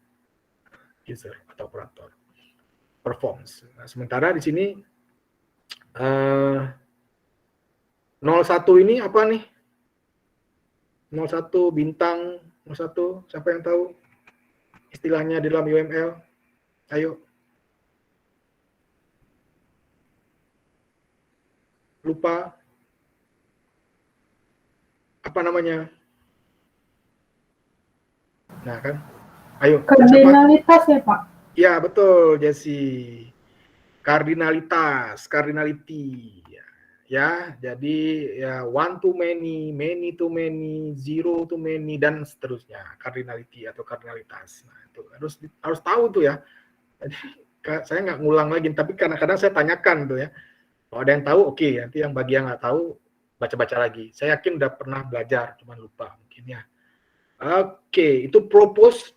user atau operator. Performs. Nah, sementara di sini 01 ini apa nih? 01 bintang 01, siapa yang tahu istilahnya di dalam UML? Ayo. Lupa. Apa namanya? Nah, kan? Ayo. Kardinalitas, ya, Pak? Ya, betul, Jesse. Cardinality. Ya, jadi ya one to many, many to many, zero to many, dan seterusnya. Cardinality atau kardinalitas. Nah, itu harus tahu tuh, ya. Jadi, saya nggak ngulang lagi, tapi kadang-kadang saya tanyakan tuh, ya. Kalau ada yang tahu, oke. Nanti yang bagi yang nggak tahu, baca-baca lagi. Saya yakin udah pernah belajar, cuman lupa mungkin, ya. Oke, itu propose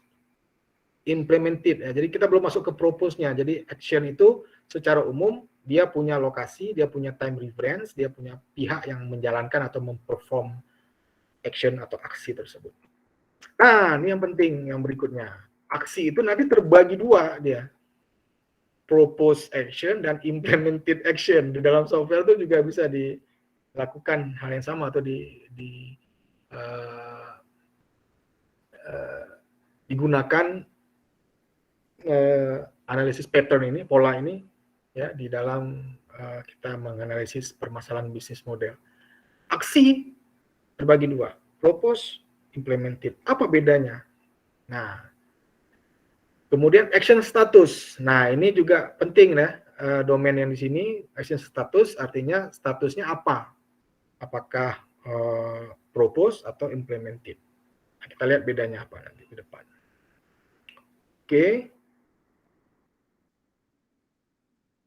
implemented ya. Jadi kita belum masuk ke propose-nya. Jadi action itu secara umum dia punya lokasi, dia punya time reference, dia punya pihak yang menjalankan atau memperform action atau aksi tersebut. Nah, ini yang penting yang berikutnya. Aksi itu nanti terbagi dua dia. Propose action dan implemented action. Di dalam software itu juga bisa dilakukan hal yang sama atau digunakan analisis pattern ini, pola ini ya di dalam kita menganalisis permasalahan bisnis model. Aksi terbagi dua, propose, implemented. Apa bedanya? Nah, kemudian action status. Nah, ini juga penting ya, domain yang di sini action status artinya statusnya apa? Apakah propose atau implemented? Nah, kita lihat bedanya apa nanti ke depan. Oke.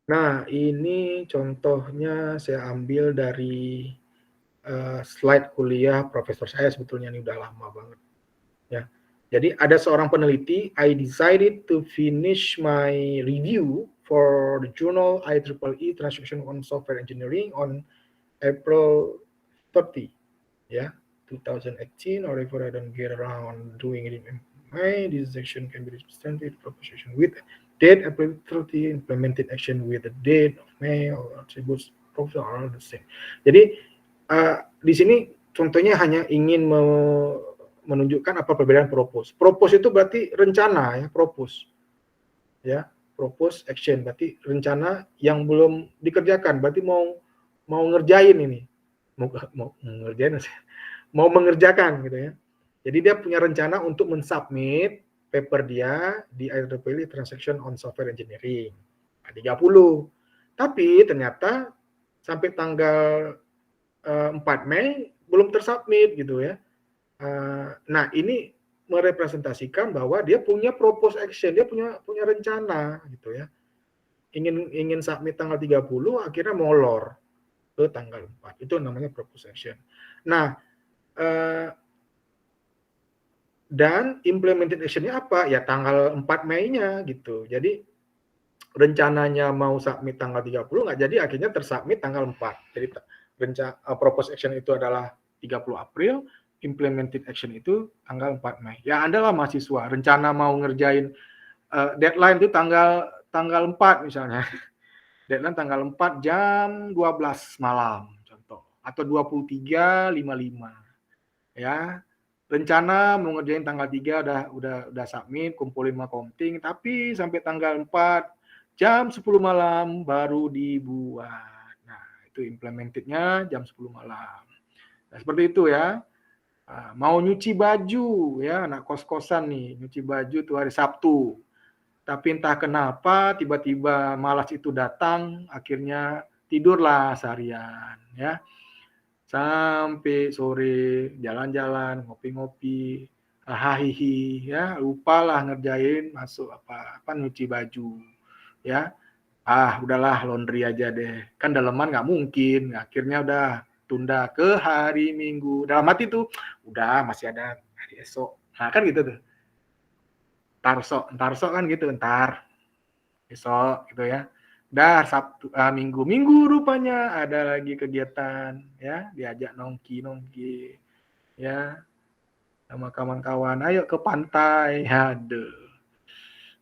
Nah, ini contohnya saya ambil dari slide kuliah profesor saya, sebetulnya ini udah lama banget. Ya. Jadi ada seorang peneliti, I decided to finish my review for the journal IEEE Transaction on Software Engineering on April 30, ya, 2018, or if I don't get around doing it in May, this action can be represented proposition with date April 30, implemented action with the date of May, or attributes proposal are the same. Jadi di sini contohnya hanya ingin menunjukkan apa perbedaan propose. Propose itu berarti rencana ya, propose. Ya, propose action berarti rencana yang belum dikerjakan, berarti mau ngerjain ini. Mau ngerjain, mau mengerjakan gitu ya. Jadi dia punya rencana untuk mensubmit paper dia di IEEE Transaction on Software Engineering 30. Tapi ternyata sampai tanggal 4 Mei belum tersubmit gitu ya. Nah, ini merepresentasikan bahwa dia punya propose action, dia punya rencana gitu ya. Ingin submit tanggal 30, akhirnya molor ke tanggal 4. Itu namanya propose action. Nah, dan implemented action-nya apa? Ya tanggal 4 Mei-nya gitu. Jadi rencananya mau submit tanggal 30 nggak jadi, akhirnya tersubmit tanggal 4. Jadi propose action itu adalah 30 April, implemented action itu tanggal 4 Mei. Ya Anda lah mahasiswa, rencana mau ngerjain deadline itu tanggal 4 misalnya. Deadline tanggal 4 jam 12 malam contoh, atau 23.55. Ya. Rencana mau ngerjain tanggal 3 udah submit, kumpulin sama komting, tapi sampai tanggal 4 jam 10 malam baru dibuat. Nah, itu implemented-nya jam 10 malam. Nah, seperti itu ya. Mau nyuci baju ya, anak kos-kosan nih, nyuci baju tuh hari Sabtu. Tapi entah kenapa tiba-tiba malas itu datang, akhirnya tidurlah seharian ya. Sampai sore jalan-jalan, ngopi-ngopi, hahihi ya, lupalah ngerjain masuk apa nyuci baju ya. Udahlah laundry aja deh, kan daleman nggak mungkin, akhirnya udah tunda ke hari Minggu. Dalam hati tuh udah masih ada hari esok. Nah kan gitu tuh, ntar sok kan gitu, ntar esok gitu ya. Dah Sabtu, Minggu rupanya ada lagi kegiatan ya, diajak nongki ya sama kawan-kawan, ayo ke pantai, aduh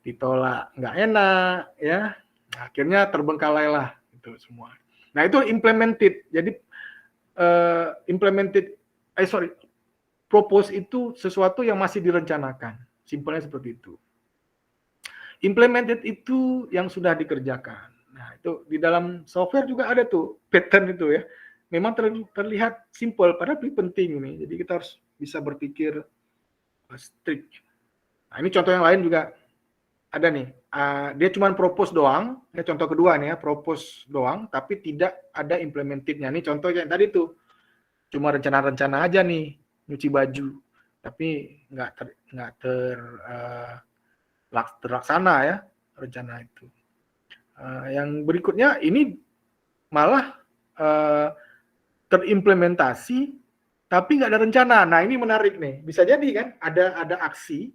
ditolak, nggak enak ya, akhirnya terbengkalailah itu semua. Nah itu implemented. Jadi propose itu sesuatu yang masih direncanakan, simpelnya seperti itu. Implemented itu yang sudah dikerjakan. Nah, itu di dalam software juga ada tuh pattern itu ya. Memang terlihat simple, padahal penting ini. Jadi kita harus bisa berpikir strict. Nah, ini contoh yang lain juga ada nih. Dia cuma propose doang. Ini contoh kedua nih ya, propose doang, tapi tidak ada implemented-nya. Ini contoh yang tadi tuh, cuma rencana-rencana aja nih, nyuci baju, tapi nggak terlaksana ya rencana itu. Yang berikutnya ini malah terimplementasi tapi nggak ada rencana. Nah ini menarik nih, bisa jadi kan ada aksi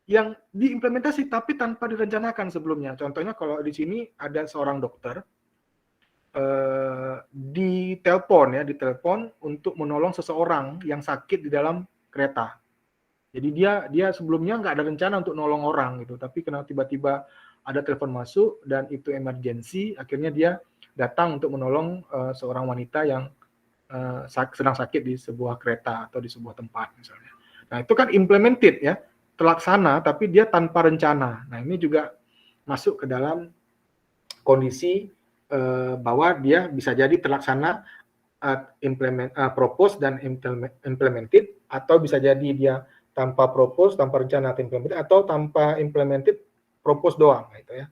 yang diimplementasi tapi tanpa direncanakan sebelumnya. Contohnya kalau di sini ada seorang dokter ditelepon untuk menolong seseorang yang sakit di dalam kereta. Jadi dia sebelumnya nggak ada rencana untuk nolong orang gitu, tapi karena tiba-tiba ada telepon masuk dan itu emergency, akhirnya dia datang untuk menolong seorang wanita yang sedang sakit di sebuah kereta atau di sebuah tempat misalnya. Nah itu kan implemented ya, terlaksana tapi dia tanpa rencana. Nah ini juga masuk ke dalam kondisi bahwa dia bisa jadi terlaksana propose dan implemented, atau bisa jadi dia tanpa propose, tanpa rencana atau implemented, atau tanpa implemented, propose doang gitu ya.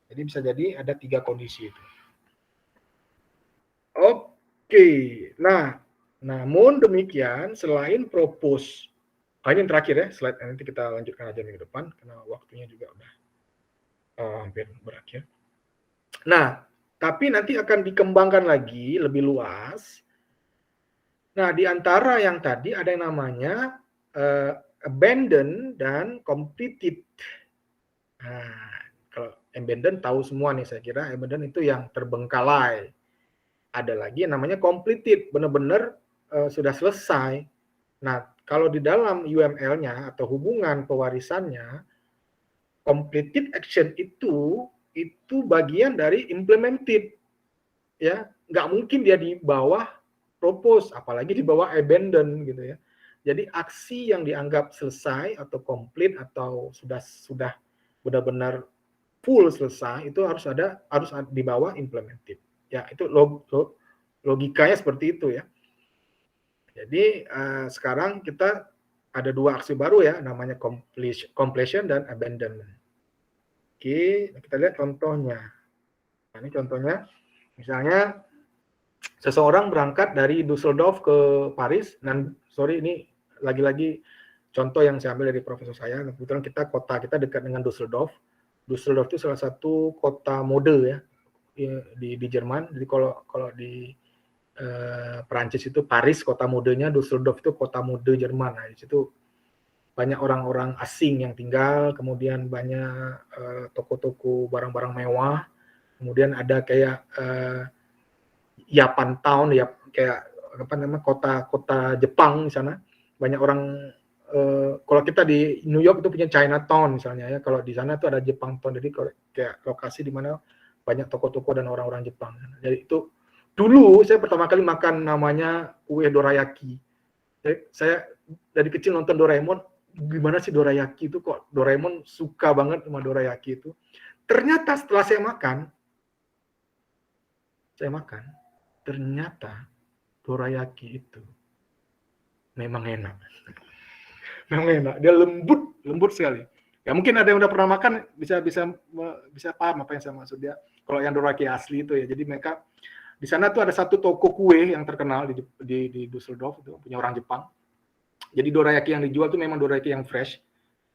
Jadi bisa jadi ada 3 kondisi itu. Oke, nah namun demikian selain propose, ini yang terakhir ya, slide nanti kita lanjutkan aja minggu depan karena waktunya juga udah hampir berakhir. Nah, tapi nanti akan dikembangkan lagi lebih luas. Nah, di antara yang tadi ada yang namanya abandon dan completed. Nah, kalau abandon tahu semua nih, saya kira abandon itu yang terbengkalai. Ada lagi yang namanya completed, benar-benar sudah selesai. Nah, kalau di dalam UML-nya atau hubungan pewarisannya, completed action itu bagian dari implemented. Ya, nggak mungkin dia di bawah propose, apalagi di bawah abandon gitu ya. Jadi aksi yang dianggap selesai atau complete atau sudah benar-benar full selesai itu harus di bawah implemented. Ya, itu logikanya seperti itu ya. Jadi sekarang kita ada 2 aksi baru ya, namanya completion dan abandonment. Oke, kita lihat contohnya. Nah, ini contohnya, misalnya seseorang berangkat dari Düsseldorf ke Paris, dan ini lagi-lagi contoh yang saya ambil dari profesor saya. Kebetulan kota kita dekat dengan Düsseldorf. Düsseldorf itu salah satu kota mode ya di Jerman. Jadi kalau di Perancis itu Paris kota modenya, Düsseldorf itu kota mode Jerman. Nah, di situ banyak orang-orang asing yang tinggal, kemudian banyak toko-toko barang-barang mewah, kemudian ada kayak Japan Town ya, kayak apa namanya, kota Jepang di sana. Banyak orang kalau kita di New York itu punya Chinatown misalnya ya, kalau di sana itu ada Jepang Town. Jadi kayak lokasi di mana banyak toko-toko dan orang-orang Jepang. Jadi itu dulu saya pertama kali makan namanya kue dorayaki. Saya dari kecil nonton Doraemon, gimana sih dorayaki itu, kok Doraemon suka banget sama dorayaki itu. Ternyata setelah saya makan, ternyata dorayaki itu memang enak. Memang enak, dia lembut sekali. Ya mungkin ada yang udah pernah makan bisa paham apa yang saya maksud dia. Kalau yang dorayaki asli itu ya, jadi mereka di sana tuh ada satu toko kue yang terkenal di Düsseldorf, itu punya orang Jepang. Jadi dorayaki yang dijual tuh memang dorayaki yang fresh,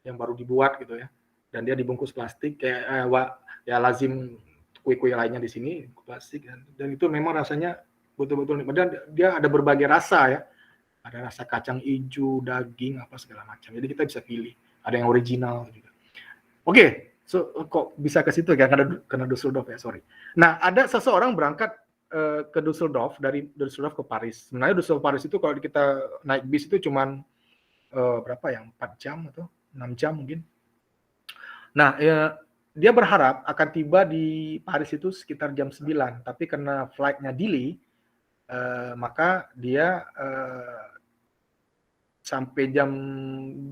yang baru dibuat gitu ya. Dan dia dibungkus plastik kayak ya lazim kue-kue lainnya di sini plastik, dan itu memang rasanya betul-betul nikmat. Dan dia ada berbagai rasa ya. Ada rasa kacang hijau, daging, apa segala macam. Jadi kita bisa pilih. Ada yang original juga. Oke, so kok bisa ke situ ya? Karena Düsseldorf ya, sorry. Nah, ada seseorang berangkat ke Düsseldorf, dari Düsseldorf ke Paris. Sebenarnya Düsseldorf Paris itu kalau kita naik bis itu cuman berapa ya? 4 jam atau 6 jam mungkin. Nah, dia berharap akan tiba di Paris itu sekitar jam 9, tapi karena flight-nya delay, maka dia sampai jam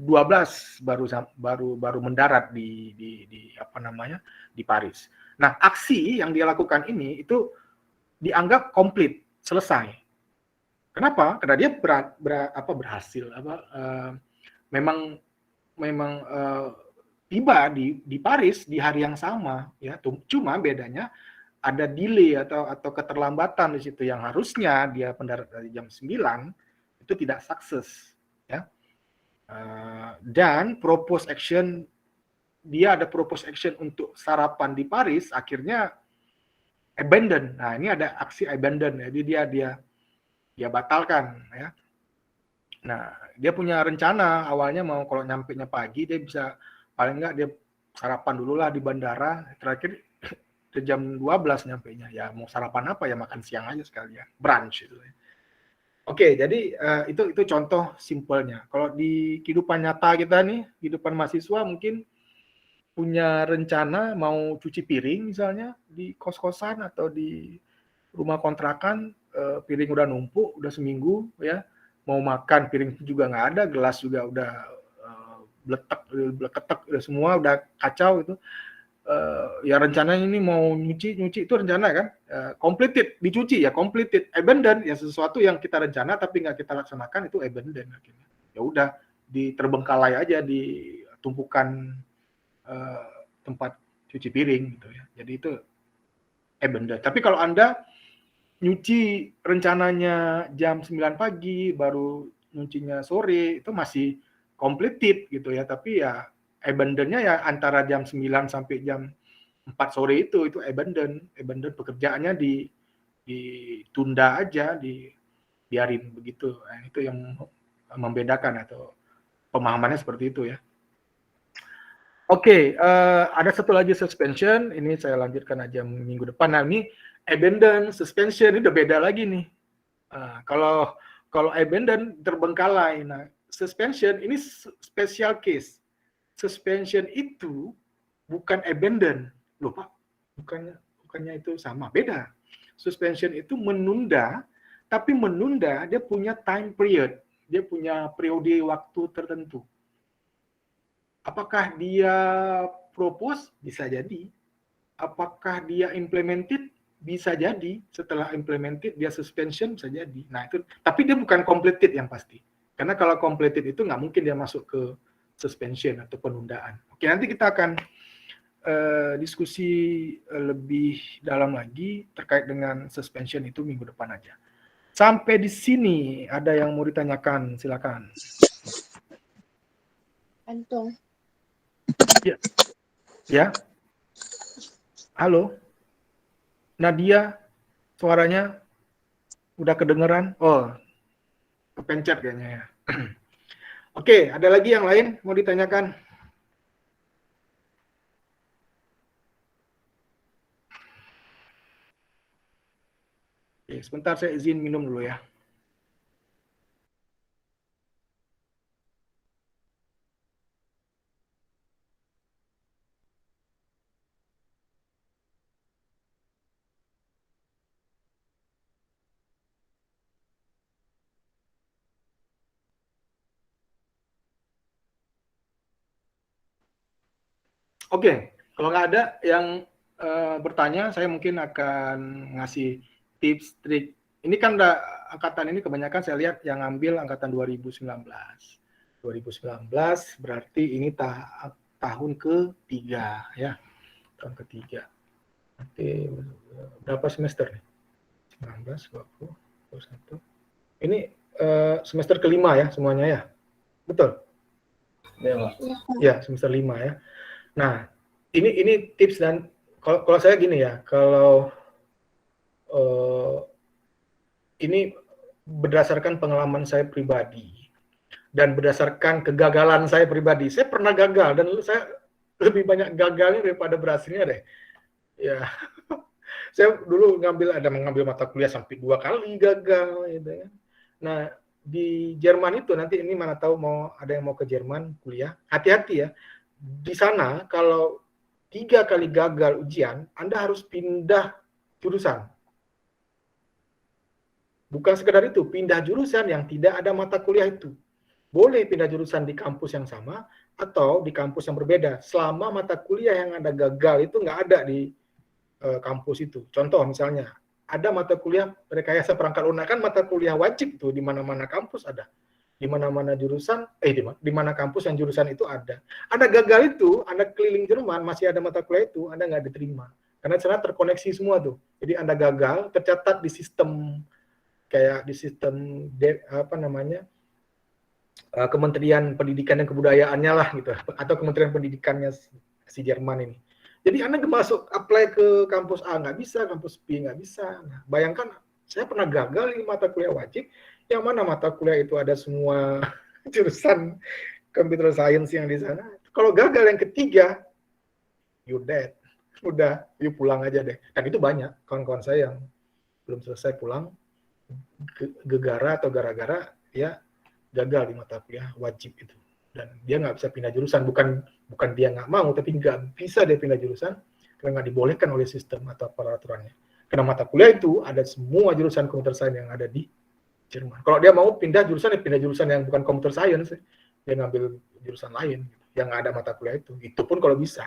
12 baru mendarat di apa namanya, di Paris. Nah, aksi yang dia lakukan ini itu dianggap komplit, selesai. Kenapa? Karena dia berhasil, memang tiba di Paris di hari yang sama ya. Cuma bedanya ada delay atau keterlambatan di situ, yang harusnya dia mendarat dari jam 9 itu tidak sukses ya. Dan propose action, dia ada propose action untuk sarapan di Paris, akhirnya abandon. Nah, ini ada aksi abandon, jadi dia batalkan ya. Nah, dia punya rencana awalnya mau kalau nyampenya pagi dia bisa paling nggak dia sarapan dulu lah di bandara, terakhir jam 12 nyampenya. Ya mau sarapan apa ya, makan siang aja sekalian, brunch itu. Oke, jadi itu contoh simpelnya. Kalau di kehidupan nyata kita nih, kehidupan mahasiswa mungkin punya rencana mau cuci piring misalnya di kos-kosan atau di rumah kontrakan, piring udah numpuk, udah seminggu ya, mau makan piring juga nggak ada, gelas juga udah bleketek, udah semua udah kacau itu. Ya rencananya ini mau nyuci itu rencana kan, completed, dicuci ya completed, abandon ya sesuatu yang kita rencana tapi nggak kita laksanakan itu abandon akhirnya. Ya udah terbengkalai aja di tumpukan tempat cuci piring gitu ya. Jadi itu abandon. Tapi kalau Anda nyuci rencananya jam 9 pagi baru nyucinya sore itu masih completed gitu ya, tapi ya abandonnya ya antara jam 9 sampai jam 4 sore itu abandon pekerjaannya ditunda aja, biarin begitu. Nah, itu yang membedakan atau pemahamannya seperti itu ya. Oke, ada satu lagi suspension, ini saya lanjutkan aja minggu depan. Nah, ini abandon, suspension ini udah beda lagi nih. Kalau abandon terbengkalai, nah suspension ini special case. Suspension itu bukan abandon. Loh Pak, bukannya itu sama, beda. Suspension itu menunda, tapi menunda dia punya time period, dia punya periode waktu tertentu. Apakah dia propose? Bisa jadi. Apakah dia implemented? Bisa jadi. Setelah implemented dia suspension, bisa jadi. Nah itu, tapi dia bukan completed yang pasti. Karena kalau completed itu nggak mungkin dia masuk ke suspension atau penundaan. Oke, nanti kita akan diskusi lebih dalam lagi terkait dengan suspension itu minggu depan aja. Sampai di sini ada yang mau ditanyakan, silakan. Antung. Ya. Ya. Halo. Nadia, suaranya udah kedengeran? Oh, kepencet kayaknya ya. Oke, ada lagi yang lain mau ditanyakan? Oke, sebentar saya izin minum dulu ya. Oke, kalau nggak ada yang bertanya, saya mungkin akan ngasih tips, trik. Ini kan udah angkatan ini kebanyakan saya lihat yang ngambil angkatan 2019. 2019 berarti ini tahun ketiga ya, tahun ketiga. Nanti berapa semester nih? 19, 20, 21. Ini semester kelima ya semuanya ya, betul? Ya, semester 5 ya. Nah, ini tips dan kalau saya gini ya, kalau ini berdasarkan pengalaman saya pribadi dan berdasarkan kegagalan saya pribadi. Saya pernah gagal dan saya lebih banyak gagalnya daripada berhasilnya deh. Ya, saya dulu mengambil mata kuliah sampai 2 kali gagal, gitu ya. Nah, di Jerman itu nanti ini mana tahu ada yang mau ke Jerman kuliah, hati-hati ya. Di sana kalau 3 kali gagal ujian, Anda harus pindah jurusan. Bukan sekedar itu, pindah jurusan yang tidak ada mata kuliah itu. Boleh pindah jurusan di kampus yang sama atau di kampus yang berbeda, selama mata kuliah yang Anda gagal itu nggak ada di kampus itu. Contoh misalnya, ada mata kuliah rekayasa perangkat lunak, kan mata kuliah wajib tuh di mana-mana kampus ada. Di mana-mana jurusan, di mana kampus yang jurusan itu ada. Anda gagal itu, Anda keliling Jerman, masih ada mata kuliah itu, Anda nggak diterima. Karena sana terkoneksi semua tuh. Jadi Anda gagal, tercatat di sistem, kayak di sistem, Kementerian Pendidikan dan Kebudayaannya lah gitu, atau Kementerian Pendidikannya si Jerman ini. Jadi Anda masuk apply ke kampus A nggak bisa, kampus B nggak bisa. Nah, bayangkan saya pernah gagal di mata kuliah wajib, yang mana mata kuliah itu ada semua jurusan computer science yang di sana, Kalau gagal yang ketiga, you dead. Udah, you pulang aja deh. Dan itu banyak kawan-kawan saya yang belum selesai pulang gegara atau gara-gara ya gagal di mata kuliah wajib itu. Dan dia nggak bisa pindah jurusan. Bukan dia nggak mau, tapi nggak bisa dia pindah jurusan karena nggak dibolehkan oleh sistem atau peraturannya. Karena mata kuliah itu ada semua jurusan computer science yang ada di Jerman. Kalau dia mau pindah jurusan, ya pindah jurusan yang bukan computer science, dia ngambil jurusan lain yang nggak ada mata kuliah itu. Itu pun kalau bisa.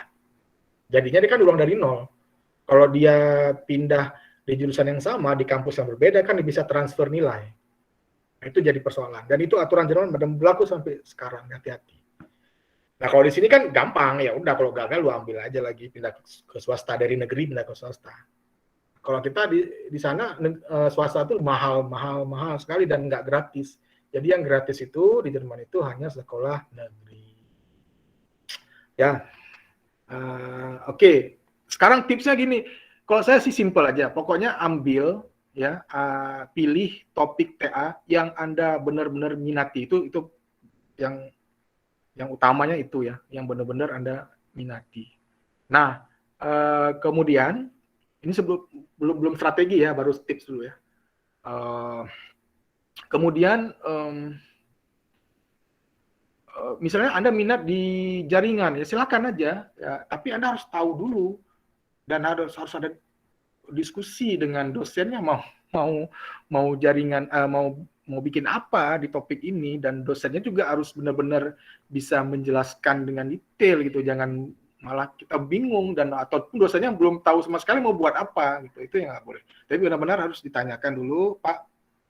Jadinya dia kan ulang dari nol. Kalau dia pindah di jurusan yang sama di kampus yang berbeda kan dia bisa transfer nilai. Nah, itu jadi persoalan. Dan itu aturan Jerman berlaku sampai sekarang. Hati-hati. Nah kalau di sini kan gampang, ya udah kalau gagal lu ambil aja lagi, pindah ke swasta, dari negeri pindah ke swasta. Kalau kita di sana swasta itu mahal sekali dan nggak gratis. Jadi yang gratis itu di Jerman itu hanya sekolah negeri. Ya, oke. Sekarang tipsnya gini. Kalau saya sih simple aja. Pokoknya ambil ya, pilih topik TA yang Anda benar-benar minati. Itu yang utamanya itu ya, yang benar-benar Anda minati. Nah, kemudian ini belum strategi ya, baru tips dulu ya. Kemudian misalnya Anda minat di jaringan, ya silakan aja, ya, tapi Anda harus tahu dulu dan harus ada diskusi dengan dosennya mau jaringan mau bikin apa di topik ini, dan dosennya juga harus benar-benar bisa menjelaskan dengan detail gitu, jangan malah kita bingung dan ataupun dosennya belum tahu sama sekali mau buat apa gitu, itu yang nggak boleh. Tapi benar-benar harus ditanyakan dulu, Pak,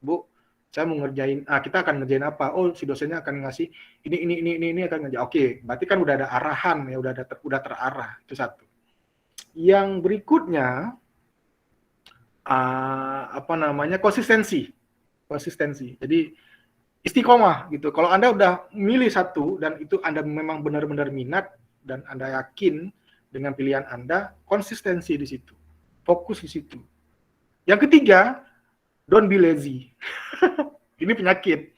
Bu, saya mau ngerjain, kita akan ngerjain apa? Oh, si dosennya akan ngasih ini akan ngerjain. Oke, berarti kan udah ada arahan ya, udah terarah, itu satu. Yang berikutnya konsistensi. Jadi istiqomah gitu. Kalau Anda udah milih satu dan itu Anda memang benar-benar minat dan Anda yakin dengan pilihan Anda, konsistensi di situ. Fokus di situ. Yang ketiga, don't be lazy. Ini penyakit.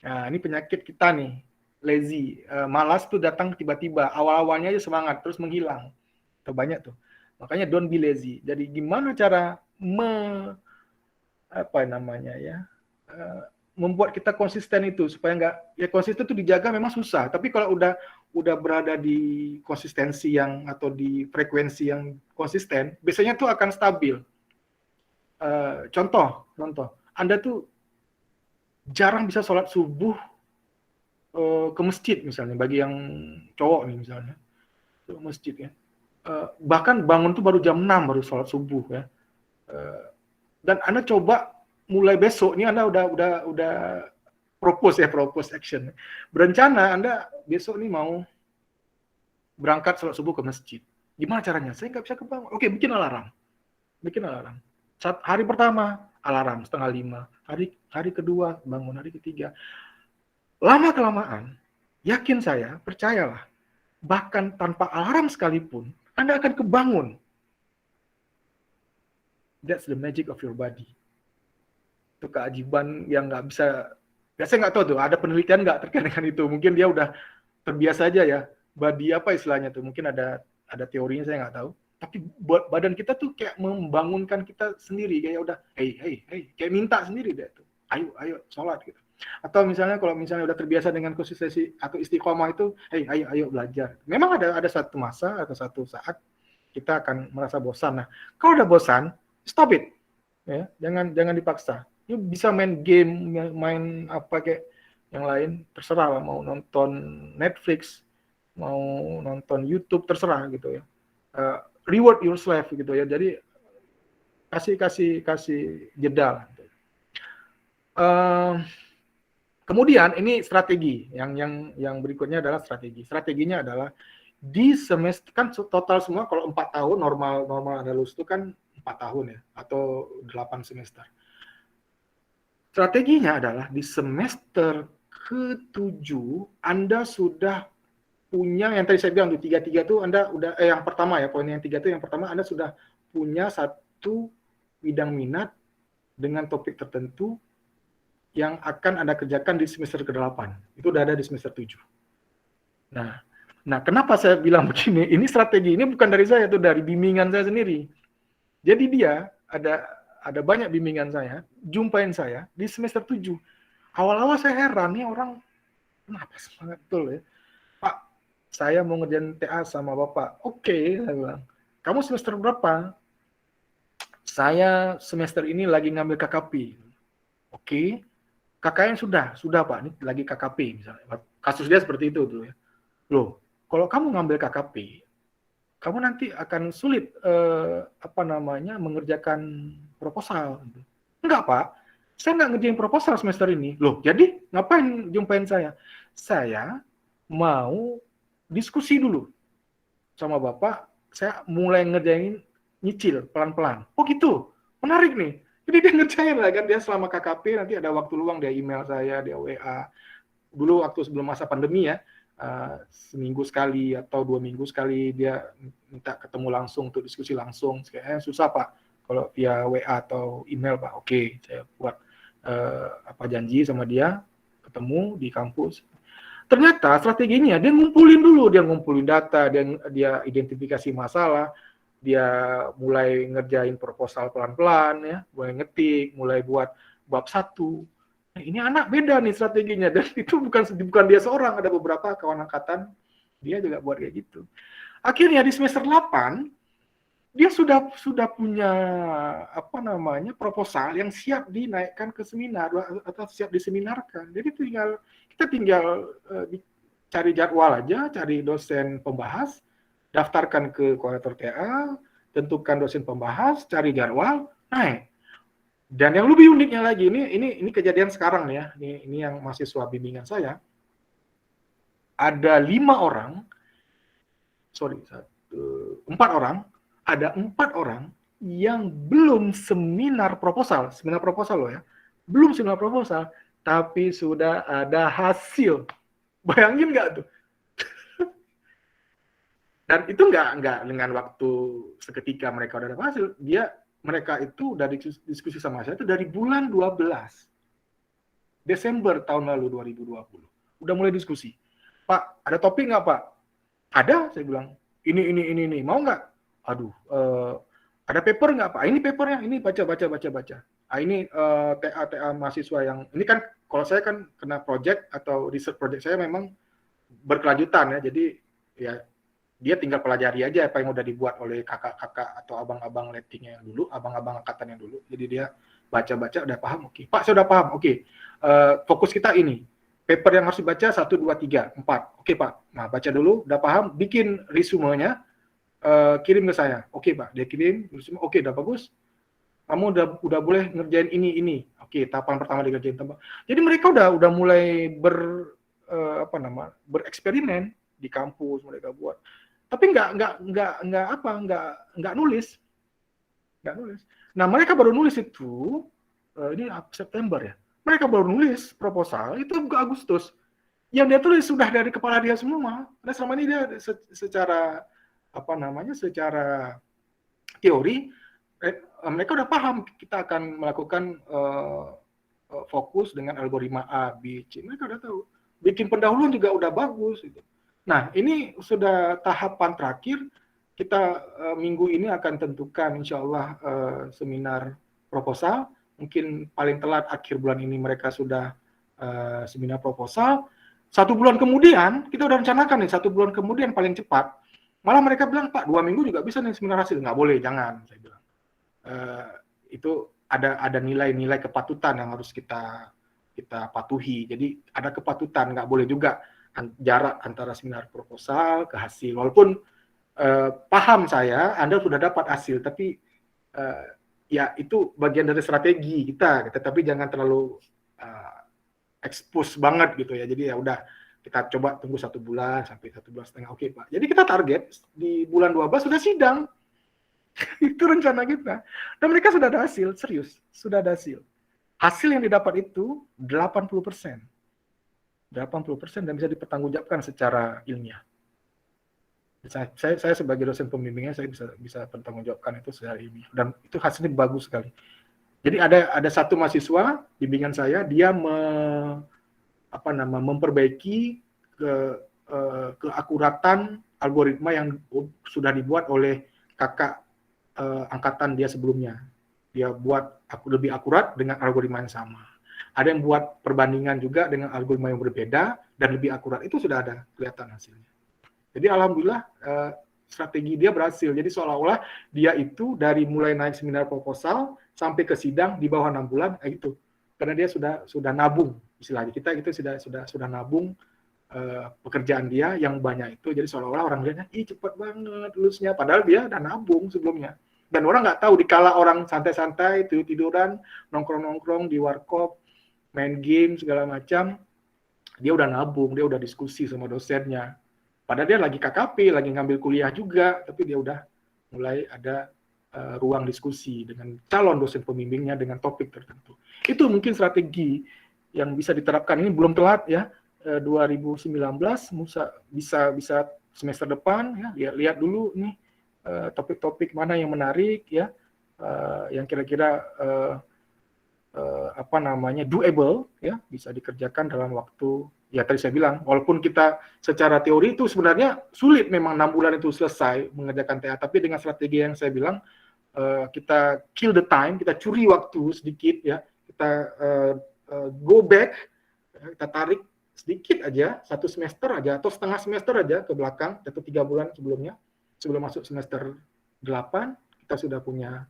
Nah, ini penyakit kita nih. Lazy. Malas tuh datang tiba-tiba. Awal-awalnya aja semangat, terus menghilang. Itu banyak tuh. Makanya don't be lazy. Jadi gimana cara membuat kita konsisten itu supaya nggak, ya konsisten itu dijaga memang susah, tapi kalau udah berada di konsistensi yang atau di frekuensi yang konsisten, biasanya tuh akan stabil. Contoh, Anda tuh jarang bisa sholat subuh ke masjid misalnya, bagi yang cowok nih misalnya ke masjid ya, bahkan bangun tuh baru jam 6 baru sholat subuh ya, dan Anda coba mulai besok ini Anda udah propose action. Berencana Anda besok nih mau berangkat sholat subuh ke masjid. Gimana caranya? Saya nggak bisa kebangun. Oke, bikin alarm. Hari pertama alarm 4:30. Hari kedua bangun, hari ketiga. Lama-kelamaan, yakin saya, percayalah, bahkan tanpa alarm sekalipun, Anda akan kebangun. That's the magic of your body. Itu keajaiban yang nggak bisa, ya saya nggak tahu tuh, ada penelitian nggak terkait dengan itu. Mungkin dia udah terbiasa aja ya, body apa istilahnya tuh, mungkin ada teorinya, saya nggak tahu. Tapi buat badan kita tuh kayak membangunkan kita sendiri, kayak udah, hey, kayak minta sendiri deh tuh, ayo sholat gitu. Atau misalnya kalau misalnya udah terbiasa dengan konsistensi atau istiqomah itu, hey, ayo belajar. Memang ada satu masa atau satu saat kita akan merasa bosan. Nah, kalau udah bosan, stop it, ya, jangan dipaksa. You bisa main game, main apa kayak yang lain, terserah lah, mau nonton Netflix, mau nonton YouTube, terserah gitu ya. Reward yourself gitu ya. Jadi kasih jeda. Kemudian ini strategi yang berikutnya adalah strategi. Strateginya adalah di semester, kan total semua kalau 4 tahun normal Anda lulus itu kan 4 tahun ya, atau 8 semester. Strateginya adalah di semester ke-7 Anda sudah punya, yang tadi saya bilang di 3 itu Anda udah yang pertama ya, poin yang 3 itu yang pertama, Anda sudah punya satu bidang minat dengan topik tertentu yang akan Anda kerjakan di semester ke-8. Itu udah ada di semester 7. Nah, Nah, kenapa saya bilang begini? Ini strategi ini bukan dari saya, itu dari bimbingan saya sendiri. Jadi dia ada banyak bimbingan saya, jumpain saya di semester 7. Awal-awal saya heran nih orang kenapa semangat betul ya. Pak, saya mau ngerjain TA sama Bapak. Oke, saya bilang. Kamu semester berapa? Saya semester ini lagi ngambil KKP. Oke. KKN sudah Pak, ini lagi KKP misalnya. Kasus dia seperti itu tuh ya. Loh, kalau kamu ngambil KKP, kamu nanti akan sulit mengerjakan proposal. Enggak, Pak. Saya nggak ngerjain proposal semester ini. Loh, jadi ngapain jumpain saya? Saya mau diskusi dulu sama Bapak. Saya mulai ngerjain nyicil pelan-pelan. Oh gitu, menarik nih. Jadi dia ngerjain lah kan, dia selama KKP nanti ada waktu luang, dia email saya, dia WA. Dulu waktu sebelum masa pandemi ya, seminggu sekali atau 2 minggu sekali dia minta ketemu langsung untuk diskusi langsung. Kayaknya susah Pak, kalau via WA atau email Pak. Oke, saya buat janji sama dia, ketemu di kampus. Ternyata strateginya dia ngumpulin data, dia identifikasi masalah, dia mulai ngerjain proposal pelan-pelan ya, mulai ngetik, mulai buat bab 1. Nah, ini anak beda nih strateginya, dan itu bukan dia seorang, ada beberapa kawan angkatan dia juga buat kayak gitu. Akhirnya di semester 8 dia sudah punya proposal yang siap dinaikkan ke seminar atau siap diseminarkan. Jadi kita tinggal cari jadwal aja, cari dosen pembahas, daftarkan ke koordinator TA, tentukan dosen pembahas, cari jadwal, naik. Dan yang lebih uniknya lagi, ini kejadian sekarang ya, ini yang mahasiswa bimbingan saya, ada 4 orang, ada 4 orang yang belum seminar proposal loh ya, belum seminar proposal, tapi sudah ada hasil. Bayangin nggak tuh? Dan itu nggak dengan waktu seketika mereka udah dapat hasil. Mereka itu udah diskusi sama saya itu dari bulan 12 Desember tahun lalu 2020. Udah mulai diskusi. Pak, ada topik nggak Pak? Ada, saya bilang. Ini. Mau nggak? Aduh, ada paper nggak Pak? Ini papernya, ini baca. Ini TA mahasiswa yang, ini kan kalau saya kan kena project atau research project saya memang berkelanjutan ya. Jadi ya dia tinggal pelajari aja apa yang udah dibuat oleh kakak-kakak atau abang-abang lettingnya yang dulu, abang-abang angkatan yang dulu. Jadi dia baca-baca udah paham, oke. Pak, saya udah paham, oke. Fokus kita ini. Paper yang harus dibaca 1, 2, 3, 4. Oke Pak, nah baca dulu, udah paham, bikin resumenya, kirim ke saya. Oke Pak, dia kirim, resume, oke udah bagus. Kamu udah boleh ngerjain ini. Oke, tahapan pertama dikerjain. Jadi mereka udah mulai bereksperimen di kampus mereka buat. Tapi nggak nulis. Nah, mereka baru nulis itu ini September ya. Mereka baru nulis proposal itu ke Agustus. Yang dia tulis sudah dari kepala dia semua. Nah, selama ini dia secara secara teori mereka udah paham kita akan melakukan fokus dengan algoritma A, B, C. Mereka udah tahu. Bikin pendahuluan juga udah bagus gitu. Nah, ini sudah tahapan terakhir. Kita minggu ini akan tentukan insya Allah seminar proposal. Mungkin paling telat akhir bulan ini mereka sudah seminar proposal. 1 bulan kemudian, kita udah rencanakan nih, 1 bulan kemudian paling cepat. Malah mereka bilang, Pak, 2 minggu juga bisa nih seminar hasil. Nggak boleh, jangan. Saya bilang. Itu ada nilai-nilai kepatutan yang harus kita patuhi. Jadi ada kepatutan, nggak boleh juga jarak antara seminar proposal ke hasil. Walaupun paham saya, Anda sudah dapat hasil, tapi ya itu bagian dari strategi kita, tapi jangan terlalu expose banget gitu ya. Jadi ya udah kita coba tunggu 1 bulan sampai 1,5 bulan. Oke Pak. Jadi kita target di bulan 12 sudah sidang. Itu rencana kita. Dan mereka sudah ada hasil, serius, sudah ada hasil. Hasil yang didapat itu 80%. 80% dan bisa dipertanggungjawabkan secara ilmiah. Saya sebagai dosen pembimbingnya saya bisa pertanggungjawabkan itu secara ilmiah dan itu hasilnya bagus sekali. Jadi ada satu mahasiswa bimbingan saya, dia memperbaiki keakuratan algoritma yang sudah dibuat oleh kakak angkatan dia sebelumnya. Dia buat lebih akurat dengan algoritma yang sama. Ada yang buat perbandingan juga dengan algoritma yang berbeda dan lebih akurat. Itu sudah ada kelihatan hasilnya. Jadi alhamdulillah strategi dia berhasil. Jadi seolah-olah dia itu dari mulai naik seminar proposal sampai ke sidang di bawah 6 bulan gitu. Karena dia sudah nabung istilahnya. Kita itu sudah nabung pekerjaan dia yang banyak itu. Jadi seolah-olah orang lihatnya, ih cepat banget lulusnya. Padahal dia udah nabung sebelumnya. Dan orang nggak tahu dikala orang santai-santai tiduran, nongkrong-nongkrong di warkop, main game segala macam, dia udah nabung, dia udah diskusi sama dosennya. Padahal dia lagi KKP, lagi ngambil kuliah juga, tapi dia udah mulai ada ruang diskusi dengan calon dosen pembimbingnya dengan topik tertentu. Itu mungkin strategi yang bisa diterapkan. Ini belum telat ya, 2019 bisa semester depan ya, lihat dulu nih topik-topik mana yang menarik ya, yang kira-kira doable ya, bisa dikerjakan dalam waktu ya tadi saya bilang, walaupun kita secara teori itu sebenarnya sulit memang 6 bulan itu selesai mengerjakan TA, tapi dengan strategi yang saya bilang kita kill the time, kita curi waktu sedikit ya, kita go back, kita tarik sedikit aja, 1 semester aja atau setengah semester aja ke belakang atau 3 bulan sebelumnya, sebelum masuk semester 8 kita sudah punya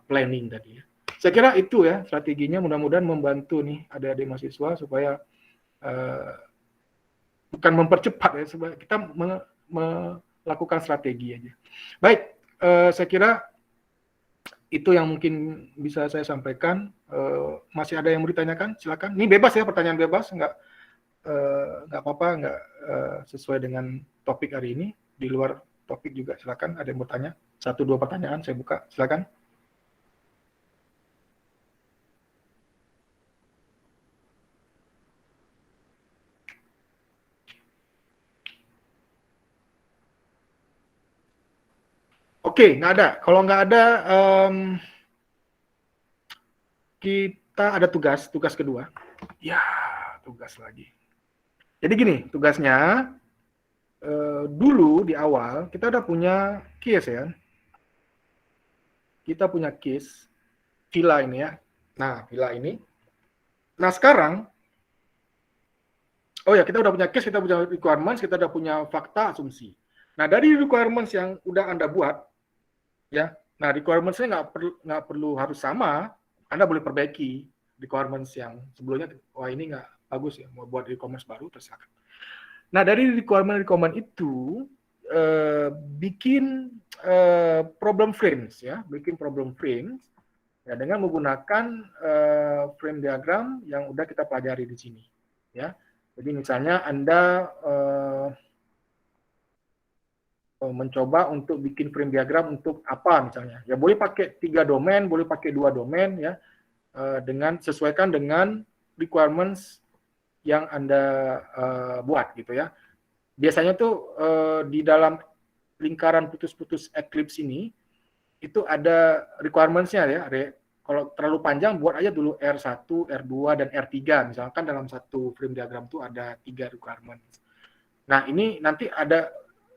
planning tadi ya. Saya kira itu ya strateginya, mudah-mudahan membantu nih adik-adik mahasiswa supaya bukan mempercepat ya, supaya kita melakukan strategi aja. Baik, saya kira itu yang mungkin bisa saya sampaikan. Masih ada yang mau ditanyakan? Silakan. Ini bebas ya, pertanyaan bebas, nggak apa-apa, nggak sesuai dengan topik hari ini. Di luar topik juga silakan. Ada yang mau tanya? 1-2 pertanyaan saya buka. Silakan. Oke, nggak ada. Kalau nggak ada, kita ada tugas kedua. Ya, tugas lagi. Jadi gini, tugasnya dulu di awal kita udah punya case ya. Kita punya case villa ini ya. Nah, villa ini. Nah, sekarang oh ya, kita udah punya case, kita punya requirements, kita udah punya fakta, asumsi. Nah, dari requirements yang udah Anda buat, ya, nah requirements-nya nggak perlu harus sama, Anda boleh perbaiki requirements yang sebelumnya, wah ini nggak bagus ya, mau buat e-commerce baru, terserah. Nah, dari requirement itu, bikin problem frames ya, bikin problem frames ya, dengan menggunakan frame diagram yang udah kita pelajari di sini, ya. Jadi misalnya Anda mencoba untuk bikin frame diagram untuk apa misalnya, ya boleh pakai 3 domain, boleh pakai 2 domain ya, dengan sesuaikan dengan requirements yang Anda buat gitu ya. Biasanya tuh di dalam lingkaran putus-putus Eclipse ini itu ada requirements-nya ya. Kalau terlalu panjang buat aja dulu R1, R2 dan R3 misalkan dalam satu frame diagram tuh ada 3 requirements. Nah, ini nanti ada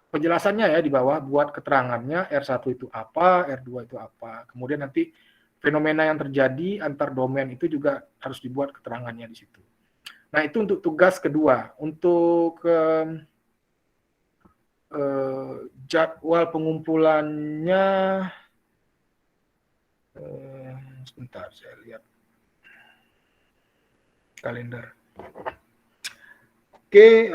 penjelasannya ya di bawah, buat keterangannya R1 itu apa, R2 itu apa. Kemudian nanti fenomena yang terjadi antar domain itu juga harus dibuat keterangannya di situ. Nah, itu untuk tugas kedua. Untuk jadwal pengumpulannya, sebentar saya lihat kalender. Oke,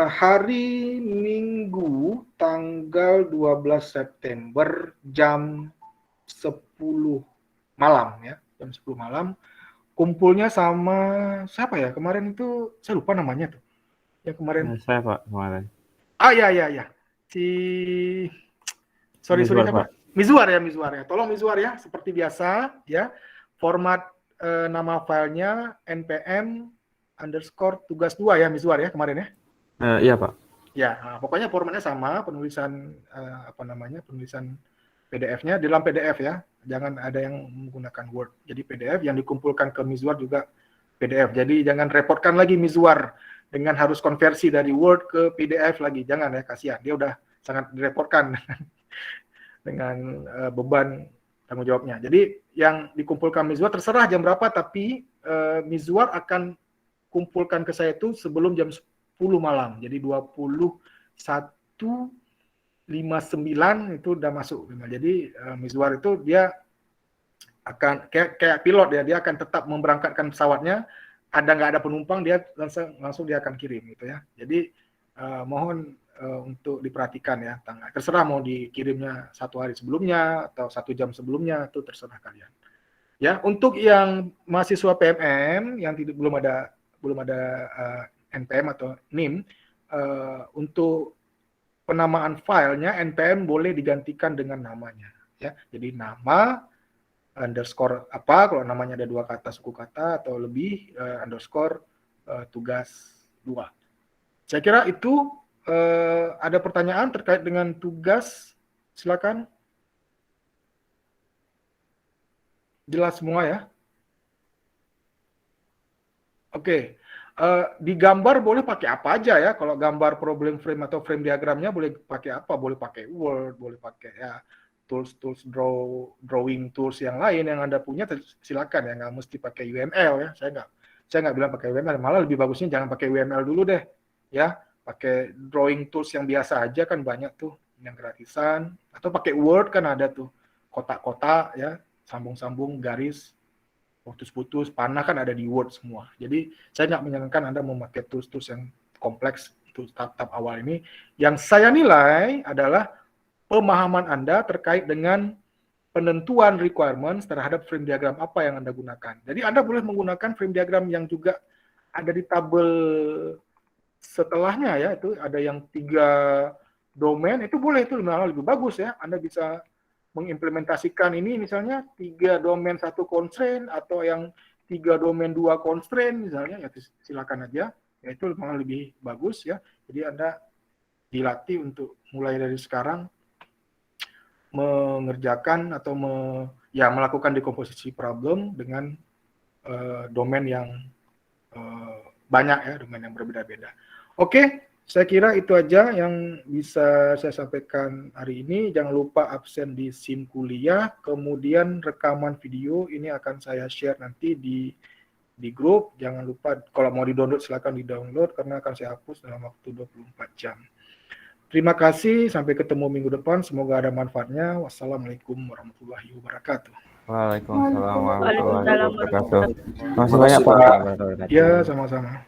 hari Minggu tanggal 12 September jam 10 malam ya, jam 10 malam. Kumpulnya sama siapa ya? Kemarin itu saya lupa namanya tuh. Ya kemarin. Saya Pak kemarin. Ah ya. Sorry siapa? Mizwar ya. Tolong Mizwar ya, seperti biasa ya. Format nama filenya npm _tugas 2 ya, Mizwar ya kemarin ya. Iya Pak. Ya, nah, pokoknya formatnya sama, penulisan penulisan PDF-nya di dalam PDF ya. Jangan ada yang menggunakan Word. Jadi PDF yang dikumpulkan ke Mizwar juga PDF. Jadi jangan repotkan lagi Mizwar dengan harus konversi dari Word ke PDF lagi. Jangan ya, kasihan. Dia udah sangat direpotkan dengan beban tanggung jawabnya. Jadi yang dikumpulkan Mizwar terserah jam berapa, tapi Mizwar akan kumpulkan ke saya itu sebelum jam 10 malam. Jadi 21.59 itu udah masuk. Jadi Mizwar itu dia akan kayak pilot ya, dia akan tetap memberangkatkan pesawatnya. Ada nggak ada penumpang, dia langsung dia akan kirim gitu ya. Jadi mohon untuk diperhatikan ya, terserah mau dikirimnya 1 hari sebelumnya atau 1 jam sebelumnya, itu terserah kalian. Ya, untuk yang mahasiswa PMM yang belum ada NPM atau NIM, untuk penamaan filenya NPM boleh digantikan dengan namanya ya. Jadi nama underscore apa, kalau namanya ada 2 kata suku kata atau lebih, underscore tugas 2. Saya kira itu. Ada pertanyaan terkait dengan tugas, silakan. Jelas semua ya? Oke. Di gambar boleh pakai apa aja ya, kalau gambar problem frame atau frame diagramnya boleh pakai apa, boleh pakai Word, boleh pakai ya tools drawing tools yang lain yang Anda punya, silakan ya, nggak mesti pakai UML ya. Saya nggak bilang pakai UML, malah lebih bagusnya jangan pakai UML dulu deh ya, pakai drawing tools yang biasa aja kan banyak tuh yang gratisan, atau pakai Word kan ada tuh kotak-kotak ya, sambung-sambung, garis, putus-putus, panah kan ada di Word semua. Jadi saya nggak menyarankan Anda memakai tools-tools yang kompleks untuk tahap awal ini. Yang saya nilai adalah pemahaman Anda terkait dengan penentuan requirements terhadap frame diagram apa yang Anda gunakan. Jadi Anda boleh menggunakan frame diagram yang juga ada di tabel setelahnya ya, itu ada yang 3 domain, itu boleh, itu malah lebih bagus ya. Anda bisa mengimplementasikan ini misalnya 3 domain 1 constraint, atau yang 3 domain 2 constraint misalnya, ya silakan aja. Ya itu malah lebih bagus ya. Jadi Anda dilatih untuk mulai dari sekarang mengerjakan atau melakukan dekomposisi problem dengan domain yang banyak ya, domain yang berbeda-beda. Oke, saya kira itu aja yang bisa saya sampaikan hari ini. Jangan lupa absen di SIM kuliah, kemudian rekaman video ini akan saya share nanti di grup. Jangan lupa kalau mau di-download silakan di-download, karena akan saya hapus dalam waktu 24 jam. Terima kasih, sampai ketemu minggu depan. Semoga ada manfaatnya. Wassalamualaikum warahmatullahi wabarakatuh. Waalaikumsalam warahmatullahi Waalaikumsalam wabarakatuh. warahmatullahi Terima kasih banyak Pak. Ya, sama-sama.